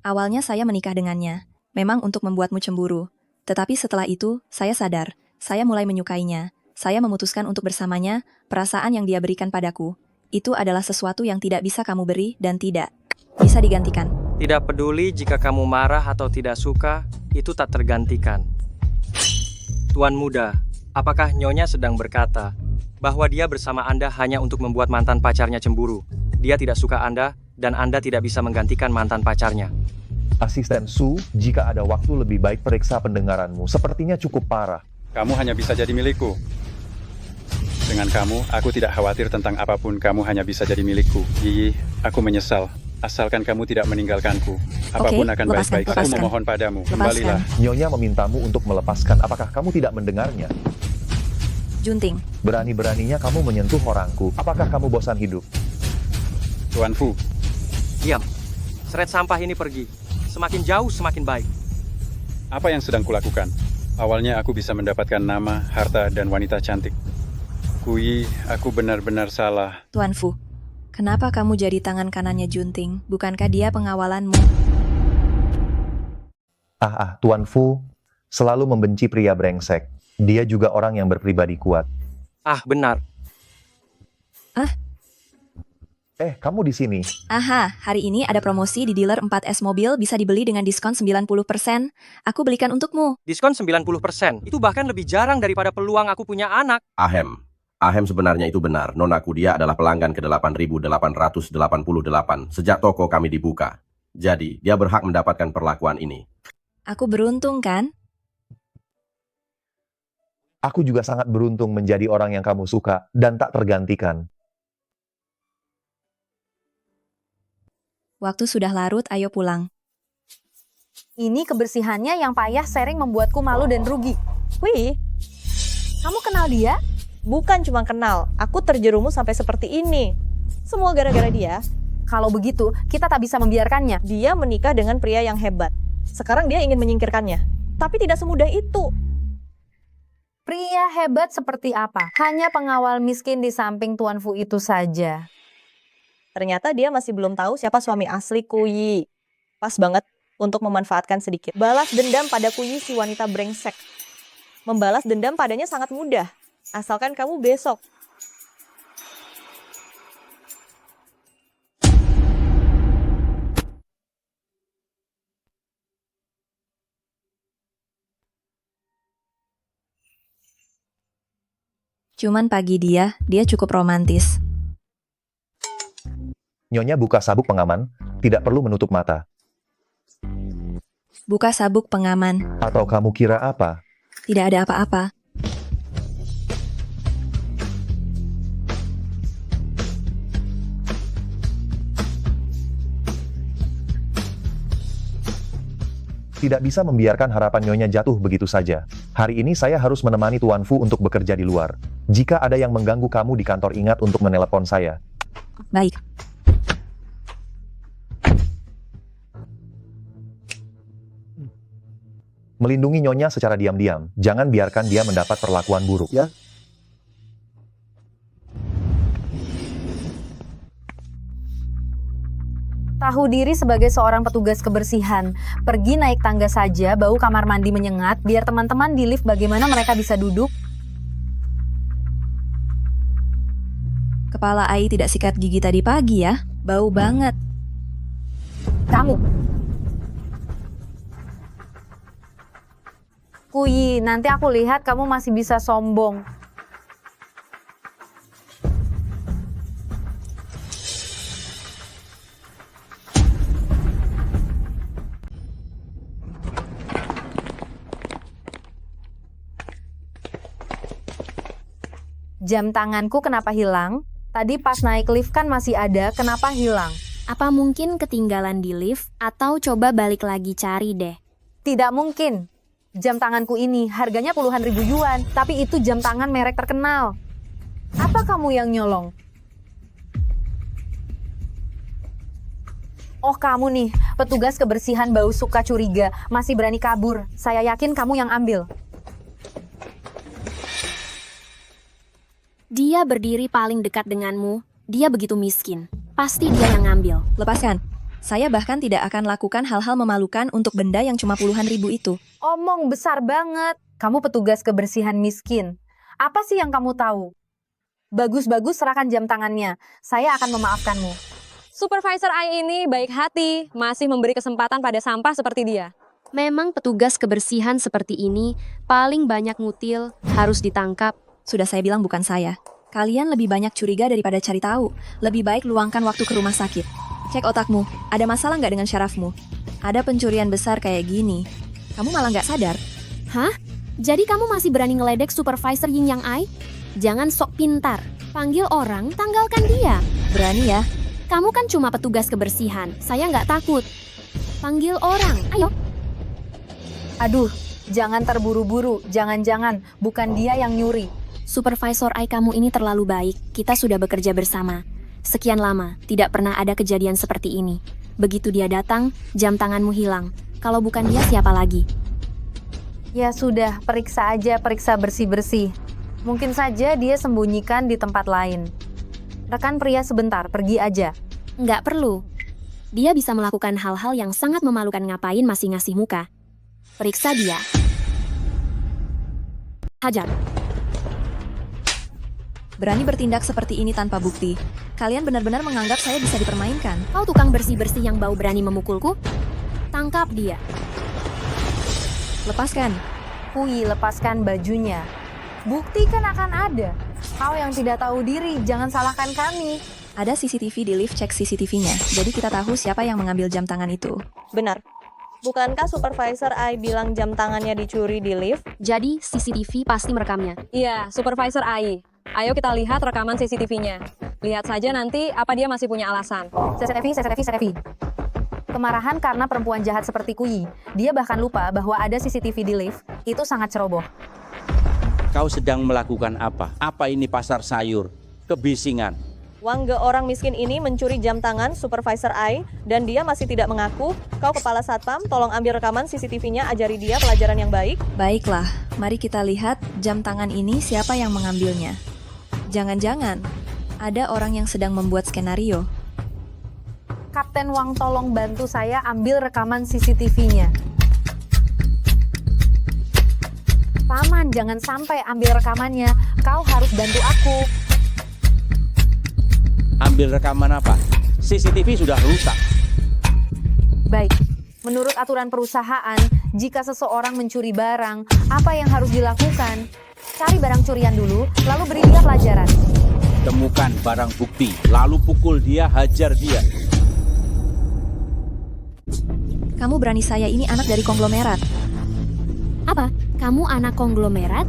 Awalnya saya menikah dengannya, memang untuk membuatmu cemburu. Tetapi setelah itu, saya sadar, saya mulai menyukainya. Saya memutuskan untuk bersamanya, perasaan yang dia berikan padaku. Itu adalah sesuatu yang tidak bisa kamu beri dan tidak bisa digantikan. Tidak peduli jika kamu marah atau tidak suka, itu tak tergantikan. Tuan muda, apakah Nyonya sedang berkata bahwa dia bersama Anda hanya untuk membuat mantan pacarnya cemburu? Dia tidak suka Anda, dan Anda tidak bisa menggantikan mantan pacarnya. Asisten Su, jika ada waktu lebih baik periksa pendengaranmu. Sepertinya cukup parah. Kamu hanya bisa jadi milikku. Dengan kamu, aku tidak khawatir tentang apapun. Kamu hanya bisa jadi milikku. Yi, aku menyesal. Asalkan kamu tidak meninggalkanku. Apapun akan baik-baik. Aku memohon padamu, kembalilah. Nyonya memintamu untuk melepaskan. Apakah kamu tidak mendengarnya? Junting. Berani-beraninya kamu menyentuh orangku. Apakah kamu bosan hidup? Tuan Fu. Diam. Seret sampah ini pergi. Semakin jauh, semakin baik. Apa yang sedang kulakukan? Awalnya aku bisa mendapatkan nama, harta, dan wanita cantik. Kuyi, aku benar-benar salah. Tuan Fu, kenapa kamu jadi tangan kanannya Junting? Bukankah dia pengawalanmu? Tuan Fu selalu membenci pria brengsek. Dia juga orang yang berpribadi kuat. Benar. Kamu di sini. Hari ini ada promosi di dealer 4S mobil bisa dibeli dengan diskon 90%. Aku belikan untukmu. Diskon 90%? Itu bahkan lebih jarang daripada peluang aku punya anak. Ahem sebenarnya itu benar. Nonaku dia adalah pelanggan ke-8.888 sejak toko kami dibuka. Jadi, dia berhak mendapatkan perlakuan ini. Aku beruntung, kan? Aku juga sangat beruntung menjadi orang yang kamu suka dan tak tergantikan. Waktu sudah larut, ayo pulang. Ini kebersihannya yang payah sering membuatku malu dan rugi. Wih, Kamu kenal dia? bukan cuma kenal, aku terjerumus sampai seperti ini. Semua gara-gara dia. Kalau begitu, kita tak bisa membiarkannya. Dia menikah dengan pria yang hebat. Sekarang dia ingin menyingkirkannya. Tapi tidak semudah itu. Pria hebat seperti apa? Hanya pengawal miskin di samping Tuan Fu itu saja. Ternyata dia masih belum tahu siapa suami asli Kuyi. Pas banget. untuk memanfaatkan sedikit. Balas dendam pada Kuyi si wanita brengsek. Membalas dendam padanya sangat mudah, asalkan kamu besok. Cuman pagi dia cukup romantis. Nyonya buka sabuk pengaman, tidak perlu menutup mata. Buka sabuk pengaman. Atau kamu kira apa? Tidak ada apa-apa. Tidak bisa membiarkan harapan Nyonya jatuh begitu saja. Hari ini saya harus menemani Tuan Fu untuk bekerja di luar. Jika ada yang mengganggu kamu di kantor, ingat untuk menelepon saya. Baik. Melindungi Nyonya secara diam-diam. Jangan biarkan dia mendapat perlakuan buruk. Ya. Tahu diri sebagai seorang petugas kebersihan. Pergi naik tangga saja, bau kamar mandi menyengat, biar teman-teman di lift bagaimana mereka bisa duduk. Kepala Ai tidak sikat gigi tadi pagi ya. Bau banget. Kamu. Kuyi, nanti aku lihat kamu masih bisa sombong. Jam tanganku kenapa hilang? Tadi pas naik lift kan masih ada, kenapa hilang? Apa mungkin ketinggalan di lift atau coba balik lagi cari deh? Tidak mungkin. Jam tanganku ini harganya puluhan ribu yuan, tapi itu jam tangan merek terkenal. Apa kamu yang nyolong? Oh kamu nih, petugas kebersihan bau suka curiga, masih berani kabur. Saya yakin kamu yang ambil. Dia berdiri paling dekat denganmu, dia begitu miskin. Pasti dia yang ngambil. Lepaskan. Saya bahkan tidak akan lakukan hal-hal memalukan untuk benda yang cuma puluhan ribu itu. Omong besar banget. Kamu petugas kebersihan miskin. Apa sih yang kamu tahu? Bagus-bagus serahkan jam tangannya. Saya akan memaafkanmu. Supervisor Ai ini baik hati, masih memberi kesempatan pada sampah seperti dia. Memang petugas kebersihan seperti ini paling banyak ngutil, harus ditangkap. Sudah saya bilang bukan saya. Kalian lebih banyak curiga daripada cari tahu. Lebih baik luangkan waktu ke rumah sakit. Cek otakmu, ada masalah nggak dengan syarafmu? Ada pencurian besar kayak gini. Kamu malah nggak sadar. Hah? Jadi kamu masih berani ngeledek Supervisor Yin Yang Ai? Jangan sok pintar. Panggil orang, tanggalkan dia. Berani ya? Kamu kan cuma petugas kebersihan. Saya nggak takut. Panggil orang, ayo. Aduh, jangan terburu-buru. Jangan-jangan, bukan dia yang nyuri. Supervisor Ai kamu ini terlalu baik. Kita sudah bekerja bersama. Sekian lama, tidak pernah ada kejadian seperti ini. Begitu dia datang, jam tanganmu hilang. Kalau bukan dia, siapa lagi? Ya sudah, periksa aja, periksa bersih-bersih. Mungkin saja dia sembunyikan di tempat lain. Rekan pria sebentar, pergi aja. Nggak perlu. Dia bisa melakukan hal-hal yang sangat memalukan, ngapain masih ngasih muka. Periksa dia. Hajar. Berani bertindak seperti ini tanpa bukti. Kalian benar-benar menganggap saya bisa dipermainkan. Kau tukang bersih-bersih yang bau berani memukulku? Tangkap dia. Lepaskan. Kuyi, lepaskan bajunya. Bukti kan akan ada. Kau yang tidak tahu diri, jangan salahkan kami. Ada CCTV di lift, cek CCTV-nya. Jadi kita tahu siapa yang mengambil jam tangan itu. Benar. Bukankah Supervisor Ai bilang jam tangannya dicuri di lift? Jadi CCTV pasti merekamnya. Iya, Supervisor Ai. Ayo kita lihat rekaman CCTV-nya. Lihat saja nanti apa dia masih punya alasan. CCTV. Kemarahan karena perempuan jahat seperti Kuyi. Dia bahkan lupa bahwa ada CCTV di lift. Itu sangat ceroboh. Kau sedang melakukan apa? Apa ini pasar sayur? Kebisingan. Wangge orang miskin ini mencuri jam tangan Supervisor Ai dan dia masih tidak mengaku. Kau kepala satpam, tolong ambil rekaman CCTV-nya, ajari dia pelajaran yang baik. Baiklah, mari kita lihat jam tangan ini siapa yang mengambilnya. Jangan-jangan ada orang yang sedang membuat skenario. Kapten Wang, tolong bantu saya ambil rekaman CCTV-nya. Paman, jangan sampai ambil rekamannya. Kau harus bantu aku. Ambil rekaman apa? CCTV sudah rusak. Baik, menurut aturan perusahaan, jika seseorang mencuri barang, apa yang harus dilakukan? Cari barang curian dulu, lalu beri dia pelajaran. Temukan barang bukti, lalu pukul dia, hajar dia. Kamu berani saya ini anak dari konglomerat. Apa? Kamu anak konglomerat?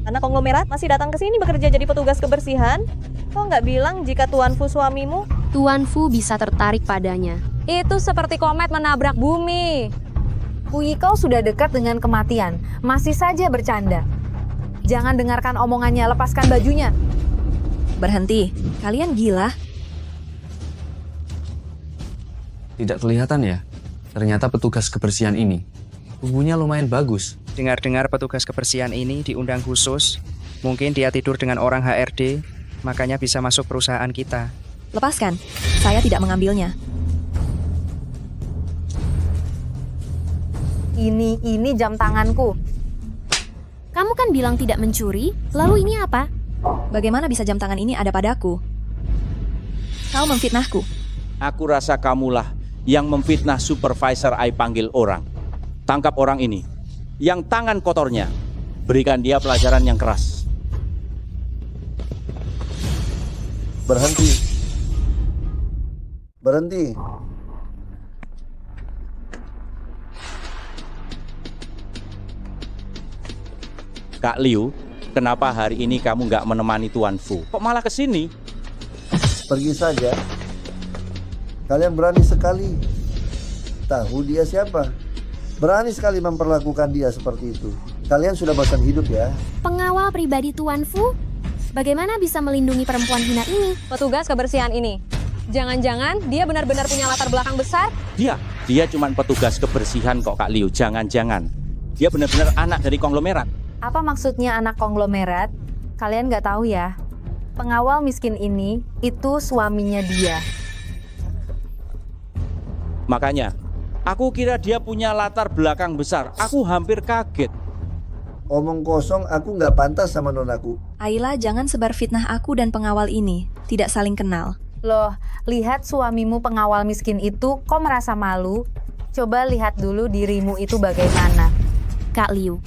Anak konglomerat masih datang ke sini bekerja jadi petugas kebersihan? Kok nggak bilang jika Tuan Fu suamimu? Tuan Fu bisa tertarik padanya. Itu seperti komet menabrak bumi. Puyi, kau sudah dekat dengan kematian. Masih saja bercanda. Jangan dengarkan omongannya, lepaskan bajunya. Berhenti, kalian gila. Tidak kelihatan ya? Ternyata petugas kebersihan ini tubuhnya lumayan bagus. Dengar-dengar petugas kebersihan ini diundang khusus. Mungkin dia tidur dengan orang HRD, makanya bisa masuk perusahaan kita. Lepaskan, saya tidak mengambilnya. Ini jam tanganku. Kamu kan bilang tidak mencuri, lalu ini apa? Bagaimana bisa jam tangan ini ada padaku? Kau memfitnahku. Aku rasa kamulah yang memfitnah supervisor I panggil orang. Tangkap orang ini. Yang tangan kotornya, berikan dia pelajaran yang keras. Berhenti. Berhenti. Kak Liu, kenapa hari ini kamu nggak menemani Tuan Fu? Kok malah ke sini? Pergi saja. Kalian berani sekali. Tahu dia siapa? Berani sekali memperlakukan dia seperti itu. Kalian sudah bosan hidup ya? Pengawal pribadi Tuan Fu? Bagaimana bisa melindungi perempuan hina ini? Petugas kebersihan ini. Jangan-jangan dia benar-benar punya latar belakang besar? Dia cuma petugas kebersihan kok Kak Liu. Jangan-jangan dia benar-benar anak dari konglomerat. Apa maksudnya anak konglomerat? Kalian nggak tahu ya? Pengawal miskin ini, itu suaminya dia. Makanya, aku kira dia punya latar belakang besar. Aku hampir kaget. Omong kosong, aku nggak pantas sama nonaku. Ayla, jangan sebar fitnah aku dan pengawal ini. Tidak saling kenal. Loh, lihat suamimu pengawal miskin itu, kok merasa malu? Coba lihat dulu dirimu itu bagaimana. Kak Liu,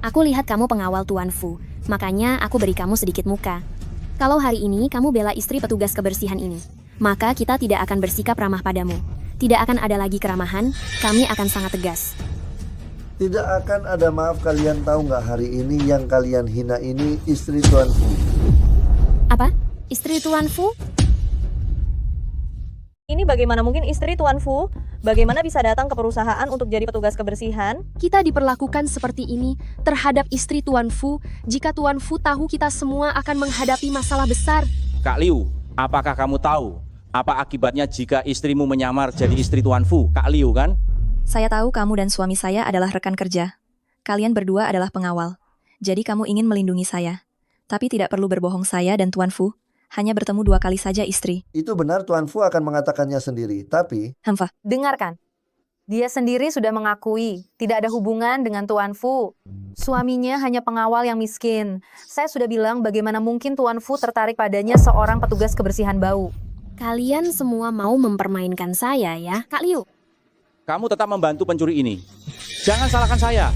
aku lihat kamu pengawal Tuan Fu, makanya aku beri kamu sedikit muka. Kalau hari ini kamu bela istri petugas kebersihan ini, maka kita tidak akan bersikap ramah padamu. Tidak akan ada lagi keramahan, kami akan sangat tegas. Tidak akan ada maaf. Kalian tahu nggak, hari ini yang kalian hina ini istri Tuan Fu. Apa? Istri Tuan Fu? Ini bagaimana mungkin istri Tuan Fu? Bagaimana bisa datang ke perusahaan untuk jadi petugas kebersihan? Kita diperlakukan seperti ini terhadap istri Tuan Fu jika Tuan Fu tahu kita semua akan menghadapi masalah besar. Kak Liu, apakah kamu tahu apa akibatnya jika istrimu menyamar jadi istri Tuan Fu? Kak Liu kan? Saya tahu kamu dan suami saya adalah rekan kerja. Kalian berdua adalah pengawal. Jadi kamu ingin melindungi saya. Tapi tidak perlu berbohong, saya dan Tuan Fu hanya bertemu 2 kali saja istri. Itu benar, Tuan Fu akan mengatakannya sendiri, tapi... Dengarkan. Dia sendiri sudah mengakui tidak ada hubungan dengan Tuan Fu. Suaminya hanya pengawal yang miskin. Saya sudah bilang bagaimana mungkin Tuan Fu tertarik padanya seorang petugas kebersihan bau. Kalian semua mau mempermainkan saya ya, Kak Liu? Kamu tetap membantu pencuri ini. Jangan salahkan saya.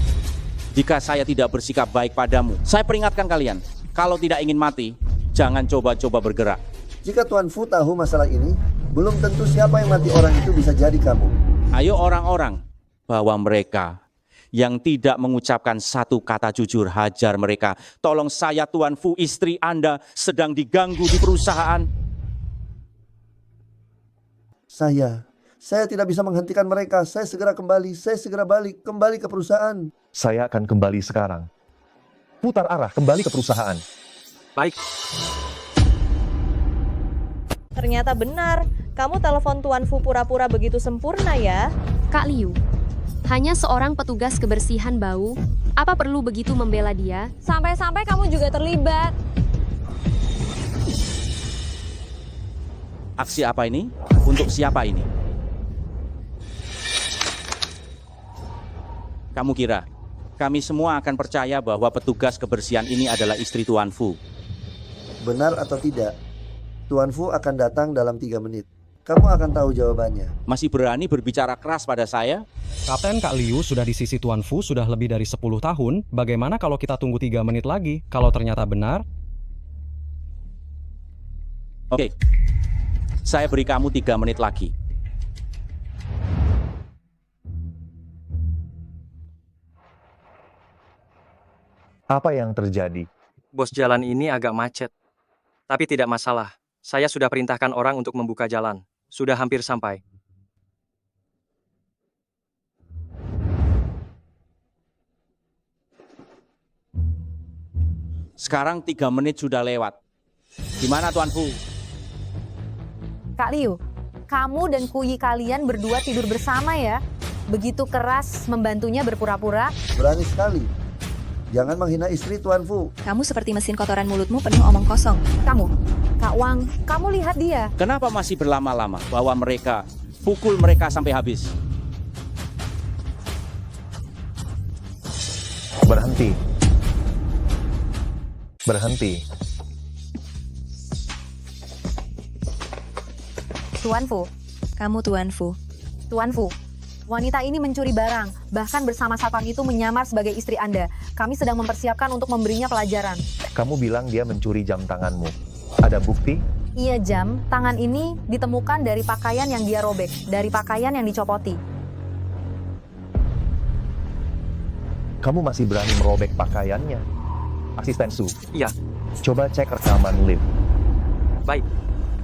Jika saya tidak bersikap baik padamu, saya peringatkan kalian. Kalau tidak ingin mati, jangan coba-coba bergerak. Jika Tuan Fu tahu masalah ini, belum tentu siapa yang mati orang itu bisa jadi kamu. Ayo orang-orang, bawa mereka yang tidak mengucapkan satu kata jujur, hajar mereka. Tolong saya Tuan Fu, istri Anda sedang diganggu di perusahaan. Saya tidak bisa menghentikan mereka. Saya segera kembali, kembali ke perusahaan. Saya akan kembali sekarang. Putar arah, kembali ke perusahaan. Baik. Ternyata benar. Kamu telepon Tuan Fu pura-pura begitu sempurna ya? Kak Liu, hanya seorang petugas kebersihan bau. Apa perlu begitu membela dia? Sampai-sampai kamu juga terlibat. Aksi apa ini? Untuk siapa ini? Kamu kira kami semua akan percaya bahwa petugas kebersihan ini adalah istri Tuan Fu? Benar atau tidak, Tuan Fu akan datang dalam 3 menit. Kamu akan tahu jawabannya. Masih berani berbicara keras pada saya? Kapten Kak Liu sudah di sisi Tuan Fu sudah lebih dari 10 tahun. Bagaimana kalau kita tunggu 3 menit lagi? Kalau ternyata benar, Oke, saya beri kamu 3 menit lagi. Apa yang terjadi? Bos, jalan ini agak macet. Tapi tidak masalah. Saya sudah perintahkan orang untuk membuka jalan. Sudah hampir sampai. Sekarang 3 menit sudah lewat. Gimana Tuan Fu? Kak Liu, kamu dan Kuyi kalian berdua tidur bersama ya? Begitu keras membantunya berpura-pura. Berani sekali. Jangan menghina istri Tuan Fu. Kamu seperti mesin kotoran mulutmu penuh omong kosong. Kamu, Kak Wang, kamu lihat dia. Kenapa masih berlama-lama? Bawa mereka, pukul mereka sampai habis. Berhenti. Berhenti. Tuan Fu, Kamu Tuan Fu. Tuan Fu, wanita ini mencuri barang, bahkan bersama satpam itu menyamar sebagai istri Anda. Kami sedang mempersiapkan untuk memberinya pelajaran. Kamu bilang dia mencuri jam tanganmu. Ada bukti? Iya jam, tangan ini ditemukan dari pakaian yang dia robek, dari pakaian yang dicopoti. Kamu masih berani merobek pakaiannya? Asisten Su, Iya, coba cek rekaman lift. baik.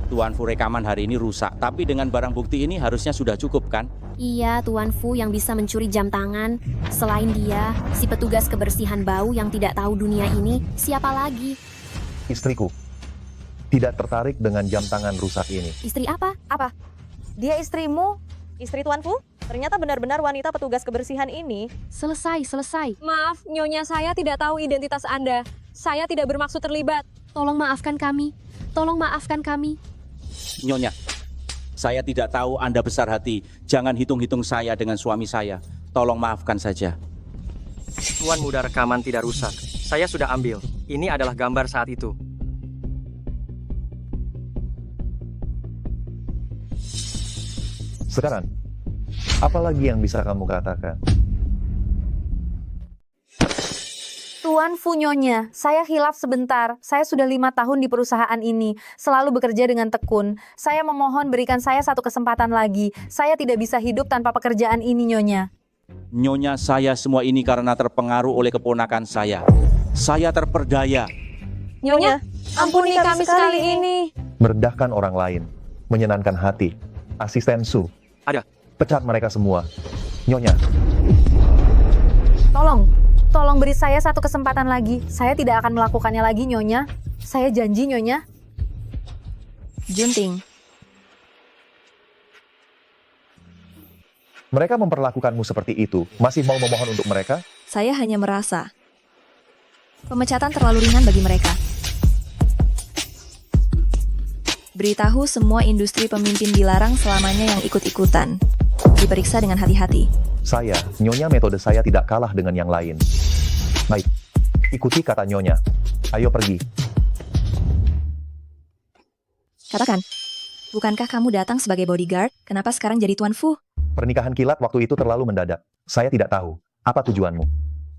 Tuan Fu, rekaman hari ini rusak, tapi dengan barang bukti ini harusnya sudah cukup kan? Iya, Tuan Fu yang bisa mencuri jam tangan. Selain dia, si petugas kebersihan bau yang tidak tahu dunia ini, siapa lagi? Istriku tidak tertarik dengan jam tangan rusak ini. Istri apa? Apa? Dia istrimu? Istri Tuan Fu? Ternyata benar-benar wanita petugas kebersihan ini. Selesai. Maaf, Nyonya, saya tidak tahu identitas Anda. Saya tidak bermaksud terlibat. Tolong maafkan kami. Nyonya, saya tidak tahu Anda besar hati. Jangan hitung-hitung saya dengan suami saya. Tolong maafkan saja. Tuan muda, rekaman tidak rusak. Saya sudah ambil. Ini adalah gambar saat itu. Sekarang, apa lagi yang bisa kamu katakan? Tuan Fu Nyonya, saya hilaf sebentar. Saya sudah 5 tahun di perusahaan ini, selalu bekerja dengan tekun. Saya memohon berikan saya satu kesempatan lagi. Saya tidak bisa hidup tanpa pekerjaan ini, Nyonya. Nyonya, saya semua ini karena terpengaruh oleh keponakan saya. Saya terperdaya. Nyonya, ampuni kami sekali ini. Merendahkan orang lain, menyenangkan hati. Asisten Su, Ada. pecat mereka semua. Nyonya, Tolong beri saya satu kesempatan lagi. Saya tidak akan melakukannya lagi, Nyonya. Saya janji, Nyonya. Junting. mereka memperlakukanmu seperti itu. Masih mau memohon untuk mereka? Saya hanya merasa pemecatan terlalu ringan bagi mereka. Beritahu semua industri pemimpin dilarang selamanya yang ikut-ikutan. Diperiksa dengan hati-hati. Saya, Nyonya, metode saya tidak kalah dengan yang lain. Baik, ikuti kata Nyonya. Ayo pergi. Katakan, bukankah kamu datang sebagai bodyguard? Kenapa sekarang jadi Tuan Fu? Pernikahan kilat waktu itu terlalu mendadak. Saya tidak tahu apa tujuanmu.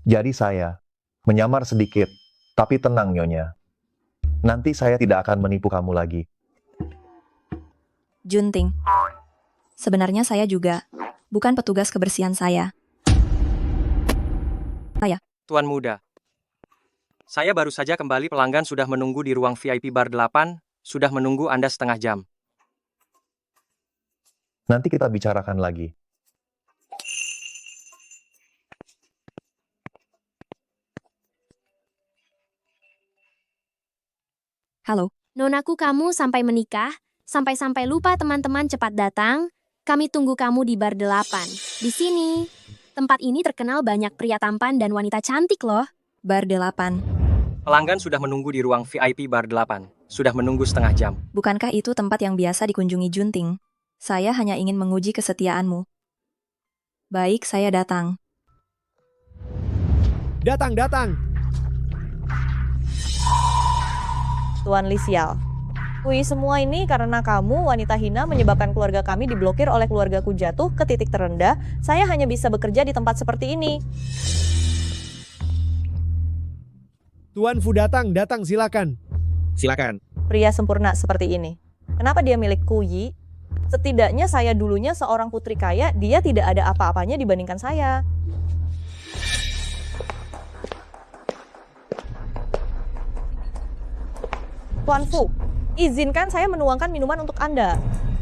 Jadi saya menyamar sedikit, tapi tenang Nyonya. Nanti saya tidak akan menipu kamu lagi. Junting. Sebenarnya saya juga bukan petugas kebersihan saya. Tuan muda. Saya baru saja kembali, pelanggan sudah menunggu di ruang VIP bar 8, sudah menunggu Anda setengah jam. Nanti kita bicarakan lagi. Halo. Nonaku, kamu sampai menikah? Sampai-sampai lupa teman-teman cepat datang. Kami tunggu kamu di bar 8. Di sini. Tempat ini terkenal banyak pria tampan dan wanita cantik loh. Bar 8. Pelanggan sudah menunggu di ruang VIP bar 8. sudah menunggu setengah jam. Bukankah itu tempat yang biasa dikunjungi Junting? Saya hanya ingin menguji kesetiaanmu. Baik, saya datang. Datang. Tuan Lisial. Kui, semua ini karena kamu, wanita hina, menyebabkan keluarga kami diblokir oleh keluargaku jatuh ke titik terendah. Saya hanya bisa bekerja di tempat seperti ini. Tuan Fu datang, silakan. Silakan. Pria sempurna seperti ini. Kenapa dia milik Kui? Setidaknya saya dulunya seorang putri kaya, dia tidak ada apa-apanya dibandingkan saya. Tuan Fu, izinkan saya menuangkan minuman untuk Anda.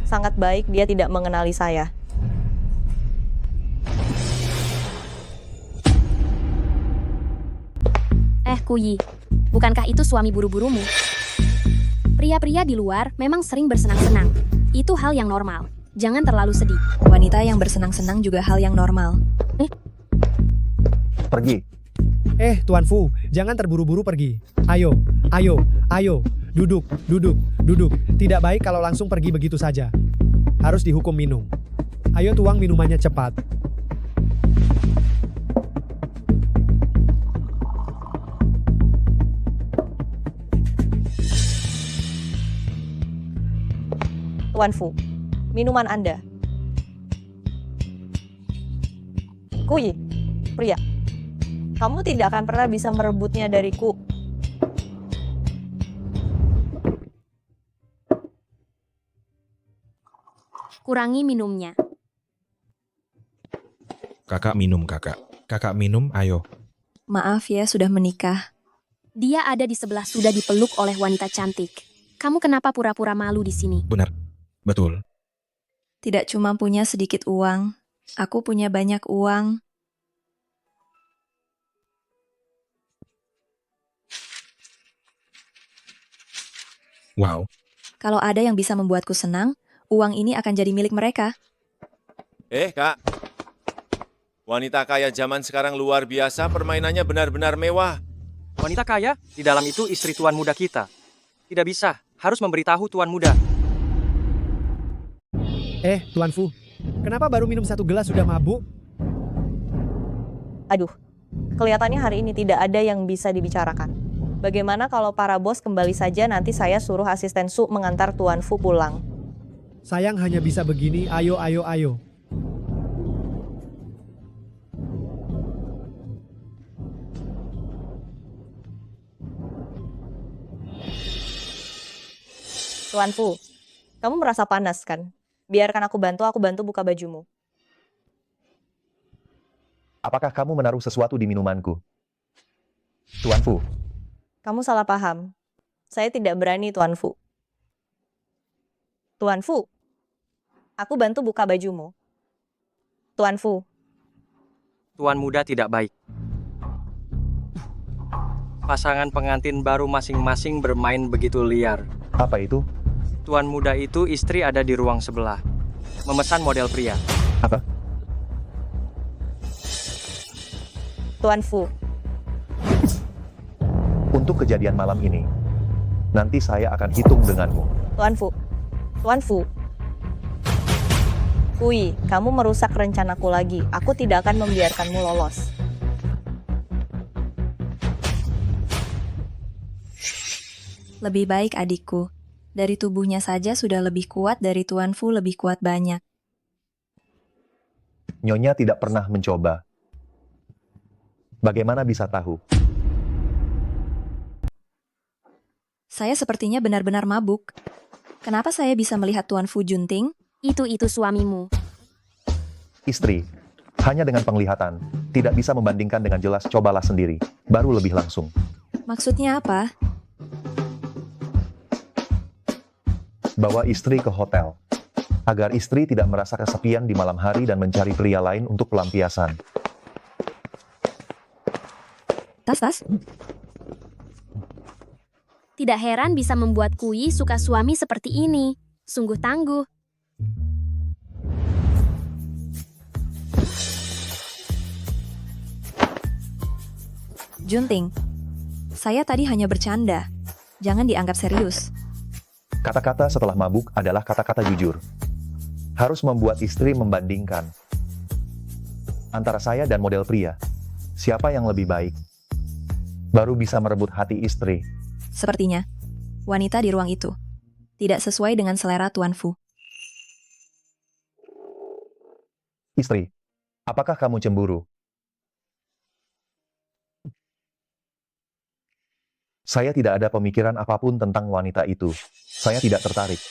Sangat baik dia tidak mengenali saya. Kui, bukankah itu suami buru-burumu? Pria-pria di luar memang sering bersenang-senang. Itu hal yang normal. Jangan terlalu sedih. Wanita yang bersenang-senang juga hal yang normal. Pergi. Tuan Fu, jangan terburu-buru pergi. Ayo. Duduk. Tidak baik kalau langsung pergi begitu saja. Harus dihukum minum. Ayo tuang minumannya cepat. Tuan Fu, minuman Anda. Kui, pria. Kamu tidak akan pernah bisa merebutnya dariku. Kurangi minumnya. Kakak minum, kakak. Kakak minum, ayo. Maaf ya, sudah menikah. Dia ada di sebelah sudah dipeluk oleh wanita cantik. Kamu kenapa pura-pura malu di sini? Benar. Betul. Tidak cuma punya sedikit uang, aku punya banyak uang. Wow. Kalau ada yang bisa membuatku senang, uang ini akan jadi milik mereka. Kak. Wanita kaya zaman sekarang luar biasa, permainannya benar-benar mewah. Wanita kaya? Di dalam itu istri tuan muda kita. Tidak bisa, harus memberitahu tuan muda. Tuan Fu, kenapa baru minum 1 gelas sudah mabuk? Aduh, kelihatannya hari ini tidak ada yang bisa dibicarakan. Bagaimana kalau para bos kembali saja, nanti saya suruh asisten Su mengantar Tuan Fu pulang. Sayang hanya bisa begini, ayo. Tuan Fu, kamu merasa panas kan? Biarkan aku bantu buka bajumu. Apakah kamu menaruh sesuatu di minumanku? Tuan Fu. Kamu salah paham. Saya tidak berani, Tuan Fu. Tuan Fu, aku bantu buka bajumu. Tuan Fu. Tuan muda tidak baik. Pasangan pengantin baru masing-masing bermain begitu liar. Apa itu? Tuan muda itu istri ada di ruang sebelah. Memesan model pria. Apa? Tuan Fu. Untuk kejadian malam ini, nanti saya akan hitung denganmu. Tuan Fu. Kui, kamu merusak rencanaku lagi. Aku tidak akan membiarkanmu lolos. Lebih baik adikku. Dari tubuhnya saja sudah lebih kuat, dari Tuan Fu lebih kuat banyak. Nyonya tidak pernah mencoba. Bagaimana bisa tahu? Saya sepertinya benar-benar mabuk. Kenapa saya bisa melihat Tuan Fu Junting? Itu suamimu. Istri, hanya dengan penglihatan, tidak bisa membandingkan dengan jelas, cobalah sendiri, baru lebih langsung. Maksudnya apa? Bawa istri ke hotel, agar istri tidak merasa kesepian di malam hari dan mencari pria lain untuk pelampiasan. Tas. Tidak heran bisa membuat Kui suka suami seperti ini. Sungguh tangguh. Junting, saya tadi hanya bercanda. Jangan dianggap serius. Kata-kata setelah mabuk adalah kata-kata jujur. Harus membuat istri membandingkan antara saya dan model pria. Siapa yang lebih baik? Baru bisa merebut hati istri. Sepertinya, wanita di ruang itu tidak sesuai dengan selera Tuan Fu. Istri, apakah kamu cemburu? Saya tidak ada pemikiran apapun tentang wanita itu. Saya tidak tertarik.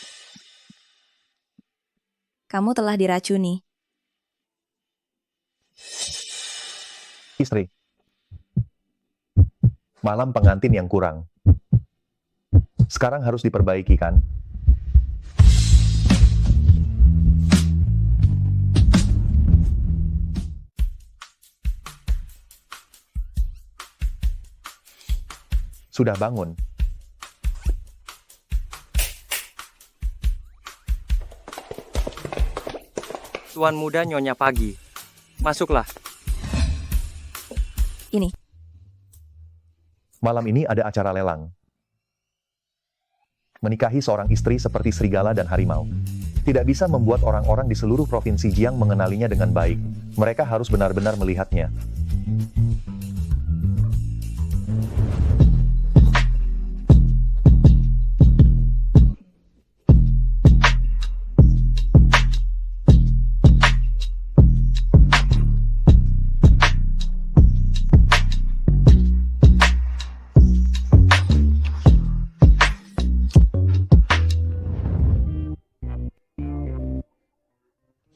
Kamu telah diracuni. Istri, malam pengantin yang kurang. Sekarang harus diperbaiki, kan? Sudah bangun. Tuan muda Nyonya Pagi. Masuklah. Ini. Malam ini ada acara lelang. Menikahi seorang istri seperti serigala dan harimau tidak bisa membuat orang-orang di seluruh provinsi Jiang mengenalinya dengan baik. Mereka harus benar-benar melihatnya.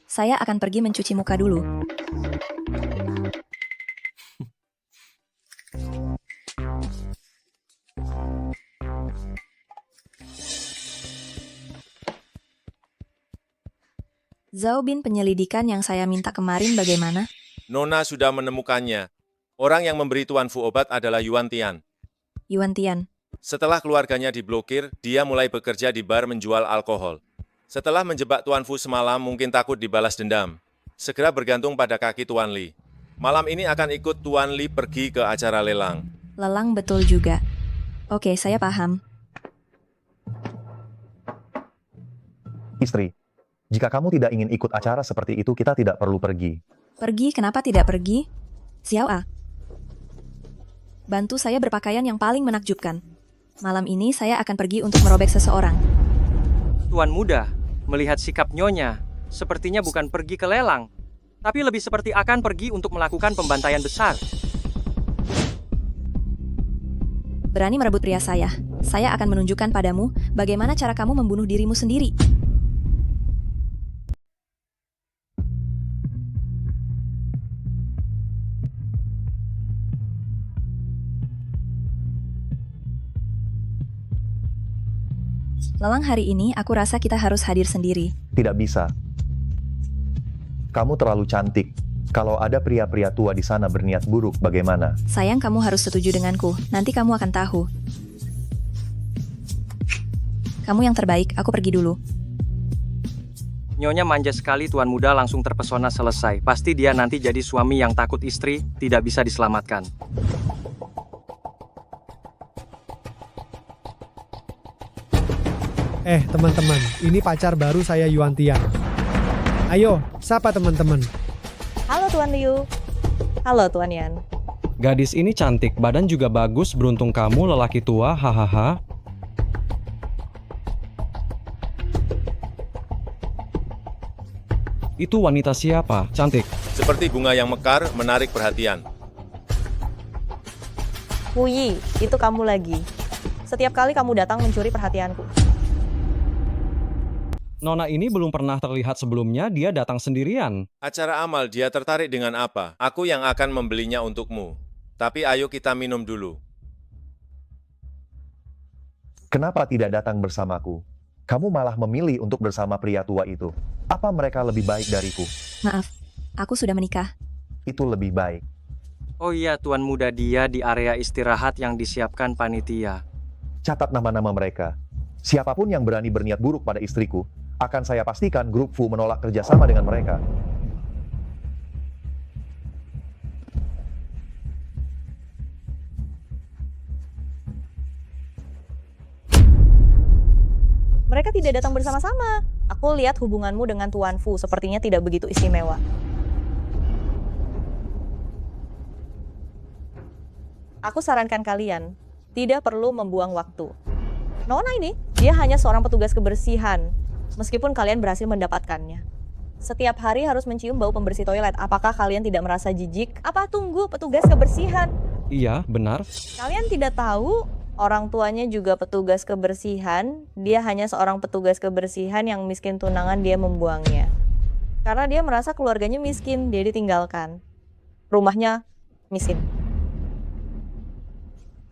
Saya akan pergi mencuci muka dulu. Zhao Bin, penyelidikan yang saya minta kemarin bagaimana? Nona sudah menemukannya. Orang yang memberi Tuan Fu obat adalah Yuan Tian. Yuan Tian. Setelah keluarganya diblokir, dia mulai bekerja di bar menjual alkohol. Setelah menjebak Tuan Fu semalam, mungkin takut dibalas dendam. Segera bergantung pada kaki Tuan Li. Malam ini akan ikut Tuan Li pergi ke acara lelang. Lelang betul juga. Oke, saya paham. Istri, jika kamu tidak ingin ikut acara seperti itu, kita tidak perlu pergi. Pergi, kenapa tidak pergi? Xiao A. Bantu saya berpakaian yang paling menakjubkan. Malam ini saya akan pergi untuk merobek seseorang. Tuan muda, melihat sikap Nyonya, sepertinya bukan pergi ke lelang, tapi lebih seperti akan pergi untuk melakukan pembantaian besar. Berani merebut pria saya akan menunjukkan padamu bagaimana cara kamu membunuh dirimu sendiri. Lelang hari ini, aku rasa kita harus hadir sendiri. Tidak bisa. Kamu terlalu cantik. Kalau ada pria-pria tua di sana berniat buruk, bagaimana? Sayang, kamu harus setuju denganku. Nanti kamu akan tahu. Kamu yang terbaik, aku pergi dulu. Nyonya manja sekali, Tuan muda langsung terpesona selesai. Pasti dia nanti jadi suami yang takut istri, tidak bisa diselamatkan. Teman-teman, ini pacar baru saya Yuan Tian. Ayo, sapa teman-teman. Halo Tuan Liu. Halo Tuan Yan. Gadis ini cantik, badan juga bagus, beruntung kamu lelaki tua, hahaha. Itu wanita siapa? Cantik. Seperti bunga yang mekar, menarik perhatian. Wu Yi, itu kamu lagi. Setiap kali kamu datang mencuri perhatianku. Nona ini belum pernah terlihat sebelumnya, dia datang sendirian. Acara amal, dia tertarik dengan apa? Aku yang akan membelinya untukmu. Tapi ayo kita minum dulu. Kenapa tidak datang bersamaku? Kamu malah memilih untuk bersama pria tua itu. Apa mereka lebih baik dariku? Maaf, aku sudah menikah. Itu lebih baik. Oh iya, Tuan muda, dia di area istirahat yang disiapkan panitia. Catat nama-nama mereka. Siapapun yang berani berniat buruk pada istriku, akan saya pastikan grup Fu menolak kerjasama dengan mereka. tidak datang bersama-sama? Aku lihat hubunganmu dengan Tuan Fu sepertinya tidak begitu istimewa. Aku sarankan kalian, tidak perlu membuang waktu. Nona ini, dia hanya seorang petugas kebersihan, meskipun kalian berhasil mendapatkannya. Setiap hari harus mencium bau pembersih toilet. Apakah kalian tidak merasa jijik? Apa tunggu petugas kebersihan? Iya, benar. Kalian tidak tahu orang tuanya juga petugas kebersihan, dia hanya seorang petugas kebersihan yang miskin tunangan, dia membuangnya. Karena dia merasa keluarganya miskin, dia ditinggalkan. Rumahnya miskin.